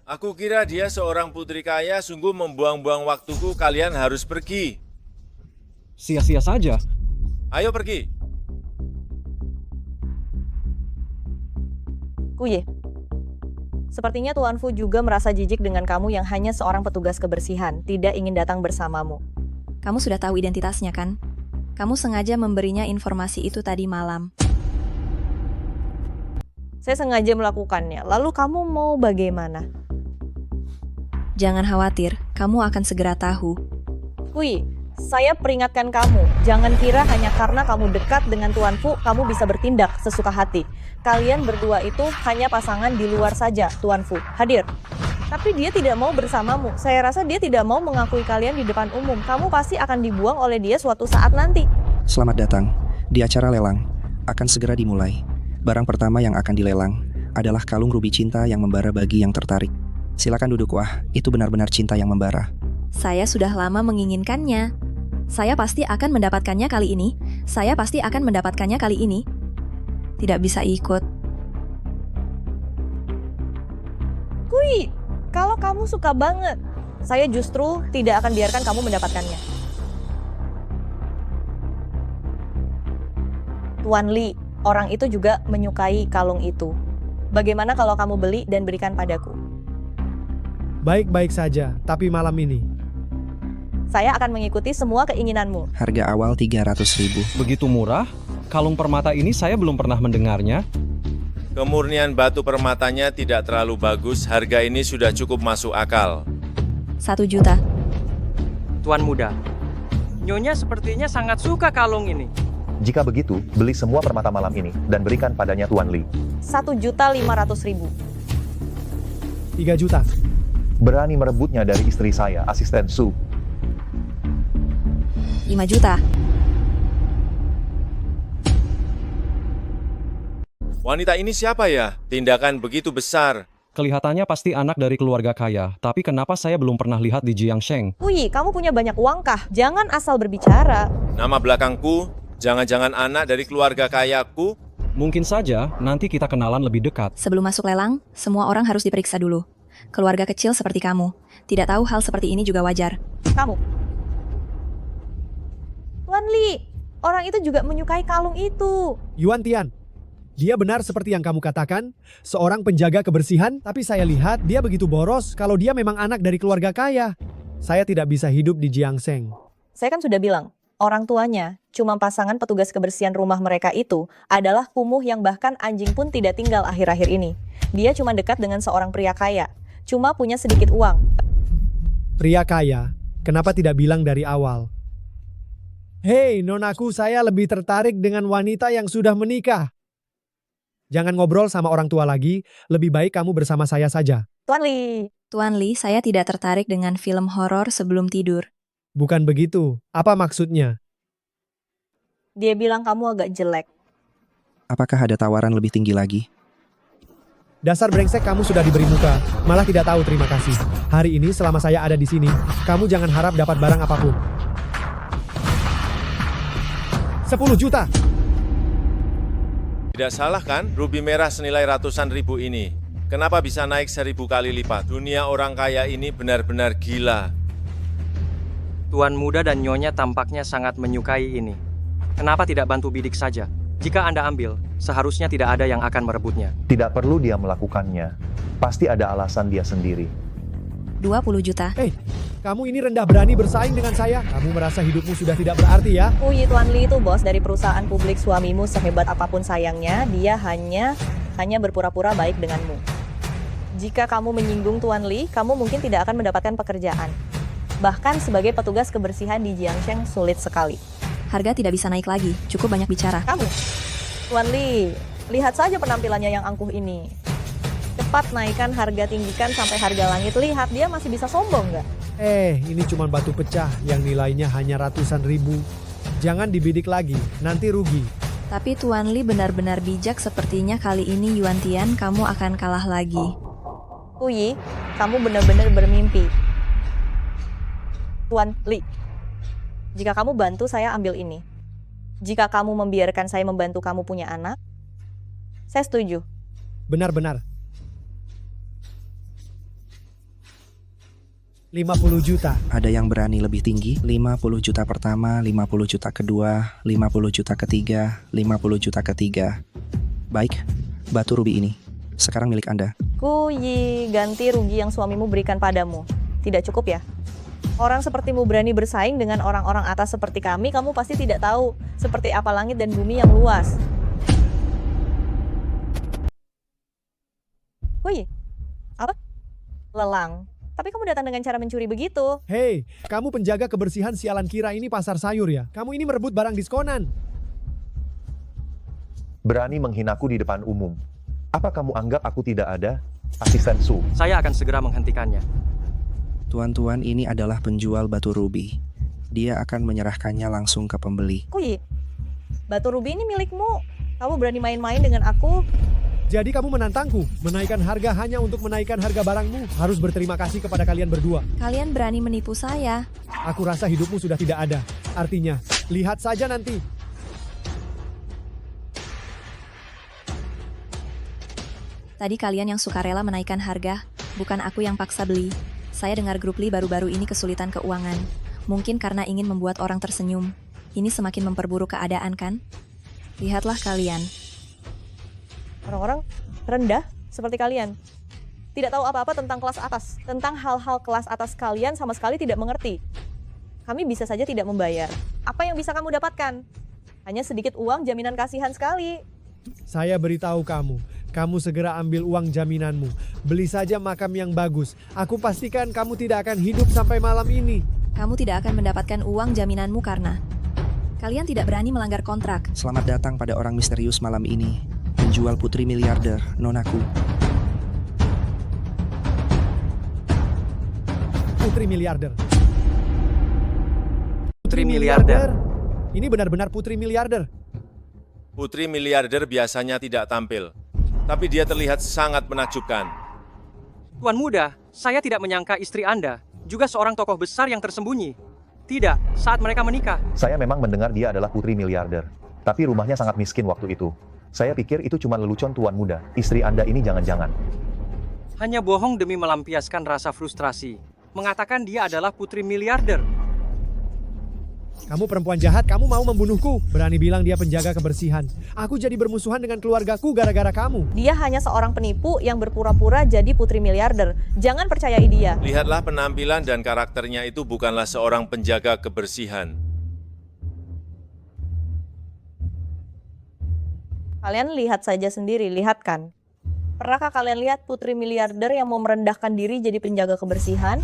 Aku kira dia seorang putri kaya, sungguh membuang-buang waktuku, kalian harus pergi. Sia-sia saja. Ayo pergi. Kuye. Sepertinya Tuan Fu juga merasa jijik dengan kamu yang hanya seorang petugas kebersihan, tidak ingin datang bersamamu. Kamu sudah tahu identitasnya kan? Kamu sengaja memberinya informasi itu tadi malam. Saya sengaja melakukannya, lalu kamu mau bagaimana? Jangan khawatir, kamu akan segera tahu. Kui, saya peringatkan kamu, jangan kira hanya karena kamu dekat dengan Tuan Fu, kamu bisa bertindak sesuka hati. Kalian berdua itu hanya pasangan di luar saja, Tuan Fu. Hadir. Tapi dia tidak mau bersamamu. Saya rasa dia tidak mau mengakui kalian di depan umum. Kamu pasti akan dibuang oleh dia suatu saat nanti. Selamat datang di acara lelang. Akan segera dimulai. Barang pertama yang akan dilelang adalah kalung rubi cinta yang membara bagi yang tertarik. Silakan duduk. Wah, itu benar-benar cinta yang membara. Saya sudah lama menginginkannya. Saya pasti akan mendapatkannya kali ini. Saya pasti akan mendapatkannya kali ini. Tidak bisa ikut. Kui, kalau kamu suka banget, saya justru tidak akan biarkan kamu mendapatkannya. Tuan Li, orang itu juga menyukai kalung itu. Bagaimana kalau kamu beli dan berikan padaku? Baik-baik saja, tapi malam ini. Saya akan mengikuti semua keinginanmu. Harga awal 300.000. Begitu murah? Kalung permata ini saya belum pernah mendengarnya. Kemurnian batu permatanya tidak terlalu bagus, harga ini sudah cukup masuk akal. 1 juta. Tuan muda, Nyonya sepertinya sangat suka kalung ini. Jika begitu, beli semua permata malam ini dan berikan padanya Tuan Li. 1.500.000. 3 juta. Berani merebutnya dari istri saya, asisten Su. 5 juta. Wanita ini siapa ya? Tindakan begitu besar. Kelihatannya pasti anak dari keluarga kaya, tapi kenapa saya belum pernah lihat di Jiangsheng? Kui, kamu punya banyak uang kah? Jangan asal berbicara. Nama belakangku, jangan-jangan anak dari keluarga kayaku? Mungkin saja, nanti kita kenalan lebih dekat. Sebelum masuk lelang, semua orang harus diperiksa dulu. Keluarga kecil seperti kamu, tidak tahu hal seperti ini juga wajar. Kamu. Tuan Li, orang itu juga menyukai kalung itu. Yuan Tian, dia benar seperti yang kamu katakan, seorang penjaga kebersihan, tapi saya lihat dia begitu boros kalau dia memang anak dari keluarga kaya. Saya tidak bisa hidup di Jiangsheng. Saya kan sudah bilang, orang tuanya, cuma pasangan petugas kebersihan rumah mereka itu adalah kumuh yang bahkan anjing pun tidak tinggal akhir-akhir ini. Dia cuma dekat dengan seorang pria kaya, cuma punya sedikit uang. Pria kaya, kenapa tidak bilang dari awal? Hei, nonaku, saya lebih tertarik dengan wanita yang sudah menikah. Jangan ngobrol sama orang tua lagi, lebih baik kamu bersama saya saja. Tuan Li. Tuan Li, saya tidak tertarik dengan film horor sebelum tidur. Bukan begitu, apa maksudnya? Dia bilang kamu agak jelek. Apakah ada tawaran lebih tinggi lagi? Dasar brengsek, kamu sudah diberi muka, malah tidak tahu terima kasih. Hari ini selama saya ada di sini, kamu jangan harap dapat barang apapun. 10 juta. Tidak salah kan, rubi merah senilai ratusan ribu ini. Kenapa bisa naik 1000 kali lipat? Dunia orang kaya ini benar-benar gila. Tuan muda dan Nyonya tampaknya sangat menyukai ini. Kenapa tidak bantu bidik saja? Jika Anda ambil, seharusnya tidak ada yang akan merebutnya. Tidak perlu dia melakukannya. Pasti ada alasan dia sendiri. 20 juta. Hei, kamu ini rendah berani bersaing dengan saya. Kamu merasa hidupmu sudah tidak berarti ya? Kui, Tuan Li itu bos dari perusahaan publik, suamimu sehebat apapun sayangnya, dia hanya berpura-pura baik denganmu. Jika kamu menyinggung Tuan Li, kamu mungkin tidak akan mendapatkan pekerjaan. Bahkan sebagai petugas kebersihan di Jiangsheng sulit sekali. Harga tidak bisa naik lagi, cukup banyak bicara. Kamu, Tuan Li, lihat saja penampilannya yang angkuh ini. Cepat naikkan harga, tinggikan sampai harga langit. Lihat, dia masih bisa sombong nggak? Ini cuma batu pecah yang nilainya hanya ratusan ribu. Jangan dibidik lagi, nanti rugi. Tapi Tuan Li benar-benar bijak, sepertinya kali ini Yuan Tian kamu akan kalah lagi. Puyi, kamu benar-benar bermimpi. Tuan Li, jika kamu bantu saya ambil ini. Jika kamu membiarkan saya membantu kamu punya anak, saya setuju. Benar-benar. 50 juta. Ada yang berani lebih tinggi? 50 juta pertama, 50 juta kedua, 50 juta ketiga, 50 juta ketiga. Baik, batu rubi ini sekarang milik Anda. Kuyi, ganti rugi yang suamimu berikan padamu. Tidak cukup ya? Orang sepertimu berani bersaing dengan orang-orang atas seperti kami, kamu pasti tidak tahu seperti apa langit dan bumi yang luas. Kuyi, apa? Lelang. Tapi kamu datang dengan cara mencuri begitu. Hei, kamu penjaga kebersihan sialan, kira ini pasar sayur ya? Kamu ini merebut barang diskonan. Berani menghinaku di depan umum. Apa kamu anggap aku tidak ada? Asisten Su. Saya akan segera menghentikannya. Tuan-tuan, ini adalah penjual batu rubi. Dia akan menyerahkannya langsung ke pembeli. Kuyi, batu rubi ini milikmu. Kamu berani main-main dengan aku? Jadi kamu menantangku, menaikkan harga hanya untuk menaikkan harga barangmu. Harus berterima kasih kepada kalian berdua. Kalian berani menipu saya. Aku rasa hidupmu sudah tidak ada. Artinya, lihat saja nanti. Tadi kalian yang sukarela menaikkan harga, bukan aku yang paksa beli. Saya dengar grup Li baru-baru ini kesulitan keuangan. Mungkin karena ingin membuat orang tersenyum. Ini semakin memperburuk keadaan kan? Lihatlah kalian. Orang-orang rendah seperti kalian. Tidak tahu apa-apa tentang kelas atas. Tentang hal-hal kelas atas kalian sama sekali tidak mengerti. Kami bisa saja tidak membayar. Apa yang bisa kamu dapatkan? Hanya sedikit uang jaminan kasihan sekali. Saya beritahu kamu, kamu segera ambil uang jaminanmu. Beli saja makam yang bagus. Aku pastikan kamu tidak akan hidup sampai malam ini. Kamu tidak akan mendapatkan uang jaminanmu karena kalian tidak berani melanggar kontrak. Selamat datang pada orang misterius malam ini. Penjual putri miliarder, Nonaku. Putri miliarder. Putri miliarder. Ini benar-benar putri miliarder. Putri miliarder biasanya tidak tampil, tapi dia terlihat sangat menakjubkan. Tuan Muda, saya tidak menyangka istri Anda juga seorang tokoh besar yang tersembunyi. Tidak, saat mereka menikah. Saya memang mendengar dia adalah putri miliarder, tapi rumahnya sangat miskin waktu itu. Saya pikir itu cuma lelucon Tuan Muda. Istri Anda ini jangan-jangan hanya bohong demi melampiaskan rasa frustrasi. Mengatakan dia adalah putri miliarder. Kamu perempuan jahat, kamu mau membunuhku. Berani bilang dia penjaga kebersihan. Aku jadi bermusuhan dengan keluargaku gara-gara kamu. Dia hanya seorang penipu yang berpura-pura jadi putri miliarder. Jangan percayai dia. Lihatlah penampilan dan karakternya, itu bukanlah seorang penjaga kebersihan. Kalian lihat saja sendiri, lihat kan? Pernahkah kalian lihat putri miliarder yang mau merendahkan diri jadi penjaga kebersihan?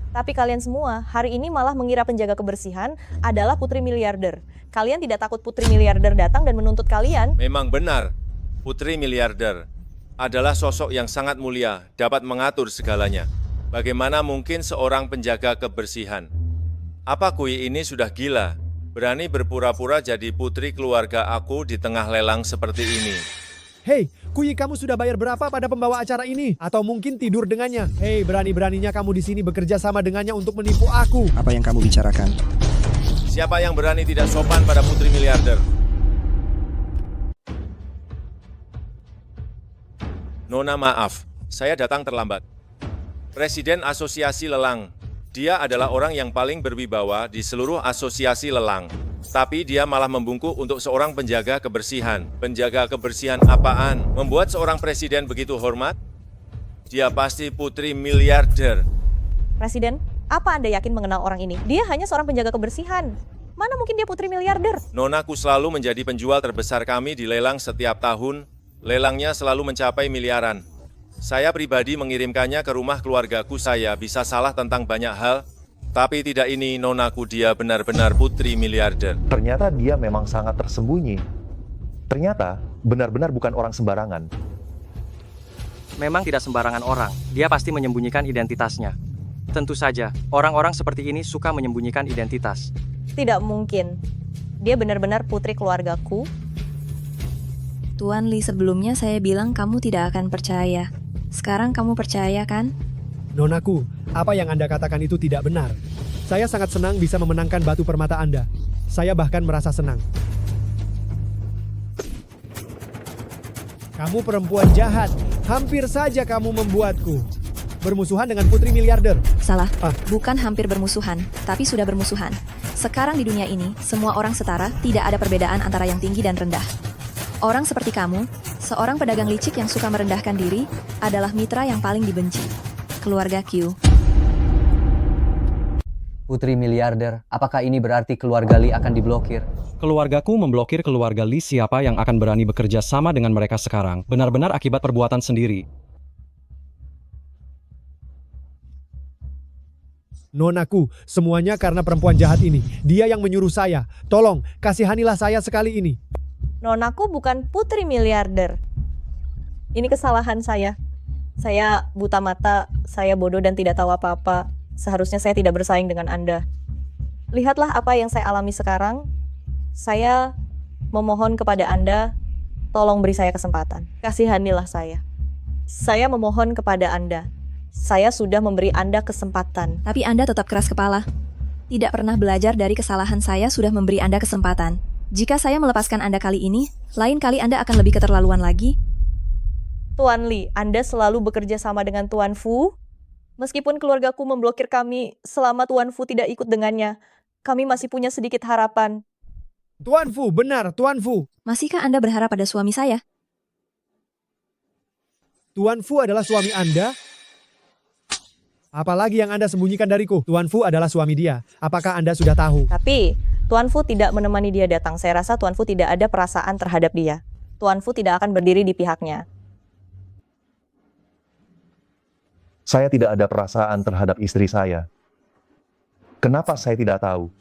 Tapi kalian semua hari ini malah mengira penjaga kebersihan adalah putri miliarder. Kalian tidak takut putri miliarder datang dan menuntut kalian? Memang benar, putri miliarder adalah sosok yang sangat mulia, dapat mengatur segalanya. Bagaimana mungkin seorang penjaga kebersihan? Apa Kui ini sudah gila? Berani berpura-pura jadi putri keluarga aku di tengah lelang seperti ini. Hei, Kuyi, kamu sudah bayar berapa pada pembawa acara ini? Atau mungkin tidur dengannya? Hei, berani-beraninya kamu di sini bekerja sama dengannya untuk menipu aku. Apa yang kamu bicarakan? Siapa yang berani tidak sopan pada putri miliarder? Nona, maaf, saya datang terlambat. Presiden Asosiasi Lelang. Dia adalah orang yang paling berwibawa di seluruh asosiasi lelang. Tapi dia malah membungkuk untuk seorang penjaga kebersihan. Penjaga kebersihan apaan? Membuat seorang presiden begitu hormat? Dia pasti putri miliarder. Presiden, apa Anda yakin mengenal orang ini? Dia hanya seorang penjaga kebersihan. Mana mungkin dia putri miliarder? Nonaku selalu menjadi penjual terbesar kami di lelang setiap tahun. Lelangnya selalu mencapai miliaran. Saya pribadi mengirimkannya ke rumah keluargaku. Saya bisa salah tentang banyak hal. Tapi tidak ini nonaku, dia benar-benar putri miliarder. Ternyata dia memang sangat tersembunyi. Ternyata benar-benar bukan orang sembarangan. Memang tidak sembarangan orang, dia pasti menyembunyikan identitasnya. Tentu saja, orang-orang seperti ini suka menyembunyikan identitas. Tidak mungkin. Dia benar-benar putri keluargaku. Tuan Lee, sebelumnya saya bilang kamu tidak akan percaya. Sekarang kamu percaya kan? Nonaku, apa yang Anda katakan itu tidak benar. Saya sangat senang bisa memenangkan batu permata Anda. Saya bahkan merasa senang. Kamu perempuan jahat. Hampir saja kamu membuatku bermusuhan dengan putri miliarder. Salah, bukan hampir bermusuhan, tapi sudah bermusuhan. Sekarang di dunia ini, semua orang setara, tidak ada perbedaan antara yang tinggi dan rendah. Orang seperti kamu, seorang pedagang licik yang suka merendahkan diri, adalah mitra yang paling dibenci. Keluarga Q. Putri miliarder, apakah ini berarti keluarga Lee akan diblokir? Keluargaku memblokir keluarga Lee. Siapa yang akan berani bekerja sama dengan mereka sekarang? Benar-benar akibat perbuatan sendiri. Nonaku, semuanya karena perempuan jahat ini. Dia yang menyuruh saya. Tolong, kasihanilah saya sekali ini. Nonaku bukan putri miliarder. Ini kesalahan saya. Saya buta mata, saya bodoh dan tidak tahu apa-apa. Seharusnya saya tidak bersaing dengan Anda. Lihatlah apa yang saya alami sekarang. Saya memohon kepada Anda, tolong beri saya kesempatan. Kasihanilah saya. Saya memohon kepada Anda. Saya sudah memberi Anda kesempatan. Tapi Anda tetap keras kepala. Tidak pernah belajar dari kesalahan saya sudah memberi Anda kesempatan. Jika saya melepaskan Anda kali ini, lain kali Anda akan lebih keterlaluan lagi. Tuan Lee, Anda selalu bekerja sama dengan Tuan Fu. Meskipun keluargaku memblokir kami selama Tuan Fu tidak ikut dengannya, kami masih punya sedikit harapan. Tuan Fu, benar, Tuan Fu. Masihkah Anda berharap pada suami saya? Tuan Fu adalah suami Anda? Apalagi yang Anda sembunyikan dariku? Tuan Fu adalah suami dia. Apakah Anda sudah tahu? Tapi, Tuan Fu tidak menemani dia datang. Saya rasa Tuan Fu tidak ada perasaan terhadap dia. Tuan Fu tidak akan berdiri di pihaknya. Saya tidak ada perasaan terhadap istri saya. Kenapa saya tidak tahu?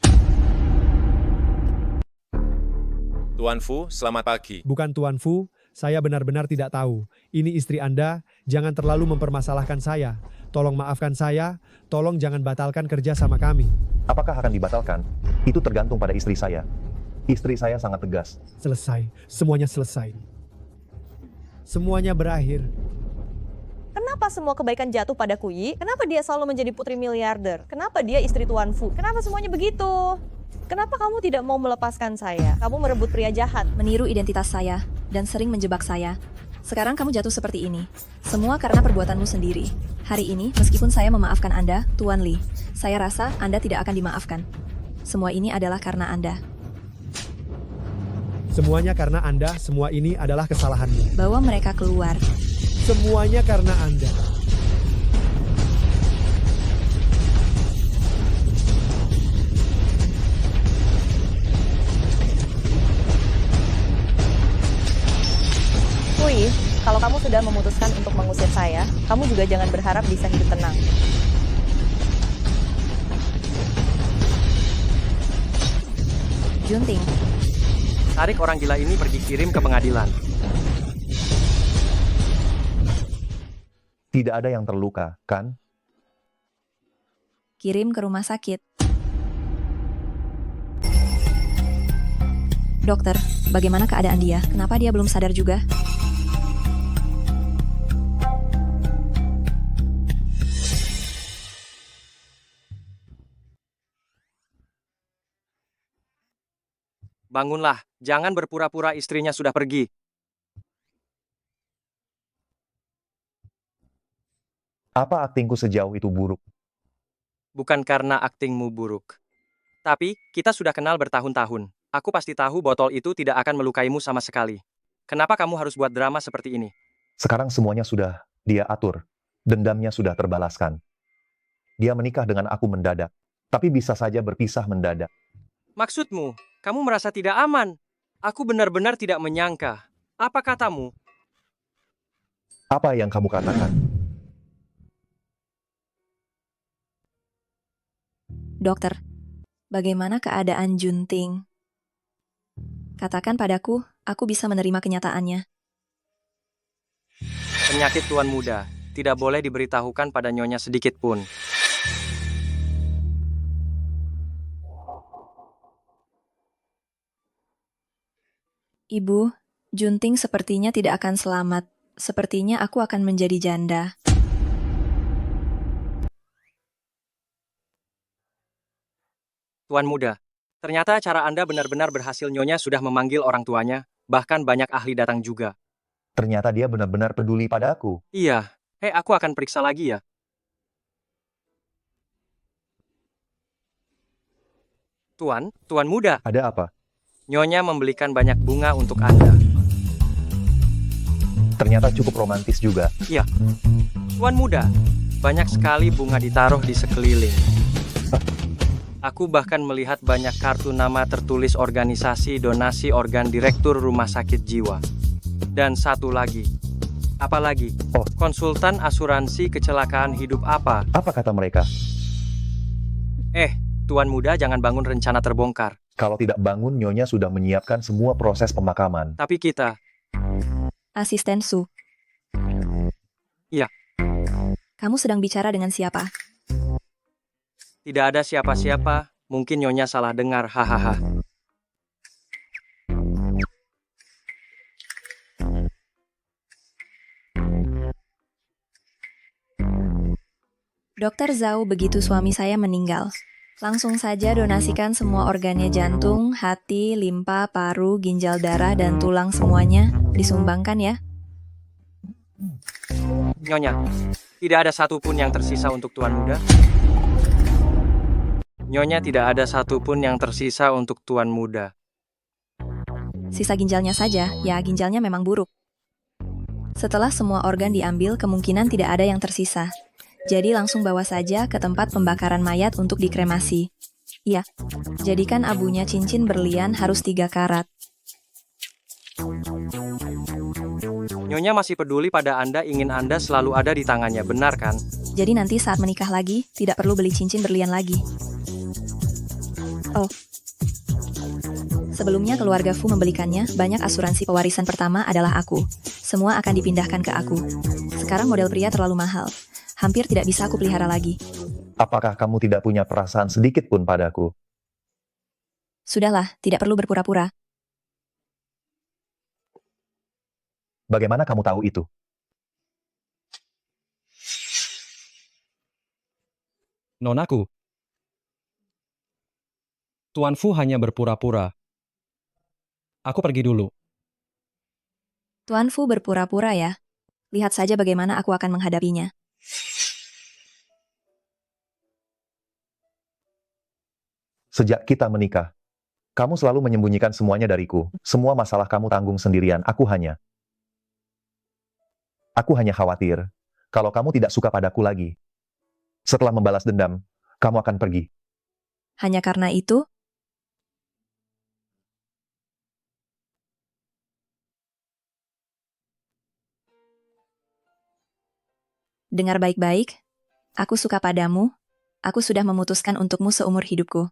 Tuan Fu, selamat pagi. Bukan Tuan Fu, saya benar-benar tidak tahu. Ini istri Anda, jangan terlalu mempermasalahkan saya. Tolong maafkan saya, tolong jangan batalkan kerja sama kami. Apakah akan dibatalkan? Itu tergantung pada istri saya. Istri saya sangat tegas. Selesai, semuanya selesai. Semuanya berakhir. Kenapa semua kebaikan jatuh pada Kuyi? Kenapa dia selalu menjadi putri miliarder? Kenapa dia istri Tuan Fu? Kenapa semuanya begitu? Kenapa kamu tidak mau melepaskan saya? Kamu merebut pria jahat. Meniru identitas saya, dan sering menjebak saya. Sekarang kamu jatuh seperti ini. Semua karena perbuatanmu sendiri. Hari ini, meskipun saya memaafkan Anda, Tuan Lee, saya rasa Anda tidak akan dimaafkan. Semua ini adalah karena Anda. Semuanya karena Anda, semua ini adalah kesalahanmu. Bawa mereka keluar. Semuanya karena Anda. Kui, kalau kamu sudah memutuskan untuk mengusir saya, kamu juga jangan berharap bisa hidup tenang. Junting. Tarik orang gila ini pergi kirim ke pengadilan. Tidak ada yang terluka, kan? Kirim ke rumah sakit. Dokter, bagaimana keadaan dia? Kenapa dia belum sadar juga? Bangunlah, jangan berpura-pura istrinya sudah pergi. Apa aktingku sejauh itu buruk? Bukan karena aktingmu buruk. Tapi, kita sudah kenal bertahun-tahun. Aku pasti tahu botol itu tidak akan melukaimu sama sekali. Kenapa kamu harus buat drama seperti ini? Sekarang semuanya sudah dia atur. Dendamnya sudah terbalaskan. Dia menikah dengan aku mendadak. Tapi bisa saja berpisah mendadak. Maksudmu, kamu merasa tidak aman? Aku benar-benar tidak menyangka. Apa katamu? Apa yang kamu katakan? Dokter, bagaimana keadaan Junting? Katakan padaku, aku bisa menerima kenyataannya. Penyakit Tuan Muda tidak boleh diberitahukan pada Nyonya sedikit pun. Ibu, Junting sepertinya tidak akan selamat. Sepertinya aku akan menjadi janda. Tuan Muda, ternyata cara Anda benar-benar berhasil. Nyonya sudah memanggil orang tuanya, bahkan banyak ahli datang juga. Ternyata dia benar-benar peduli pada aku. Iya, aku akan periksa lagi ya. Tuan Muda. Ada apa? Nyonya membelikan banyak bunga untuk Anda. Ternyata cukup romantis juga. Iya. Tuan Muda, banyak sekali bunga ditaruh di sekeliling. Aku bahkan melihat banyak kartu nama tertulis organisasi donasi organ Direktur Rumah Sakit Jiwa. Dan satu lagi. Apalagi? Konsultan asuransi kecelakaan hidup apa? Apa kata mereka? Tuan Muda jangan bangun rencana terbongkar. Kalau tidak bangun, Nyonya sudah menyiapkan semua proses pemakaman. Tapi kita... Asisten Su. Iya. Kamu sedang bicara dengan siapa? Tidak ada siapa-siapa, mungkin Nyonya salah dengar, hahaha. Dokter Zhao, begitu suami saya meninggal. Langsung saja donasikan semua organnya, jantung, hati, limpa, paru, ginjal darah, dan tulang semuanya. Disumbangkan ya. Nyonya, tidak ada satupun yang tersisa untuk Tuan Muda. Nyonya, tidak ada satupun yang tersisa untuk Tuan Muda. Sisa ginjalnya saja, ya ginjalnya memang buruk. Setelah semua organ diambil, kemungkinan tidak ada yang tersisa. Jadi langsung bawa saja ke tempat pembakaran mayat untuk dikremasi. Iya, jadikan abunya cincin berlian harus 3 karat. Nyonya masih peduli pada Anda, ingin Anda selalu ada di tangannya, benar kan? Jadi nanti saat menikah lagi, tidak perlu beli cincin berlian lagi. Oh. Sebelumnya keluarga Fu membelikannya, banyak asuransi pewarisan pertama adalah aku. Semua akan dipindahkan ke aku. Sekarang model pria terlalu mahal. Hampir tidak bisa aku pelihara lagi. Apakah kamu tidak punya perasaan sedikit pun padaku? Sudahlah, tidak perlu berpura-pura. Bagaimana kamu tahu itu? Nonaku. Tuan Fu hanya berpura-pura. Aku pergi dulu. Tuan Fu berpura-pura ya. Lihat saja bagaimana aku akan menghadapinya. Sejak kita menikah, kamu selalu menyembunyikan semuanya dariku. Semua masalah kamu tanggung sendirian. Aku hanya khawatir kalau kamu tidak suka padaku lagi. Setelah membalas dendam, kamu akan pergi. Hanya karena itu? Dengar baik-baik, aku suka padamu, aku sudah memutuskan untukmu seumur hidupku.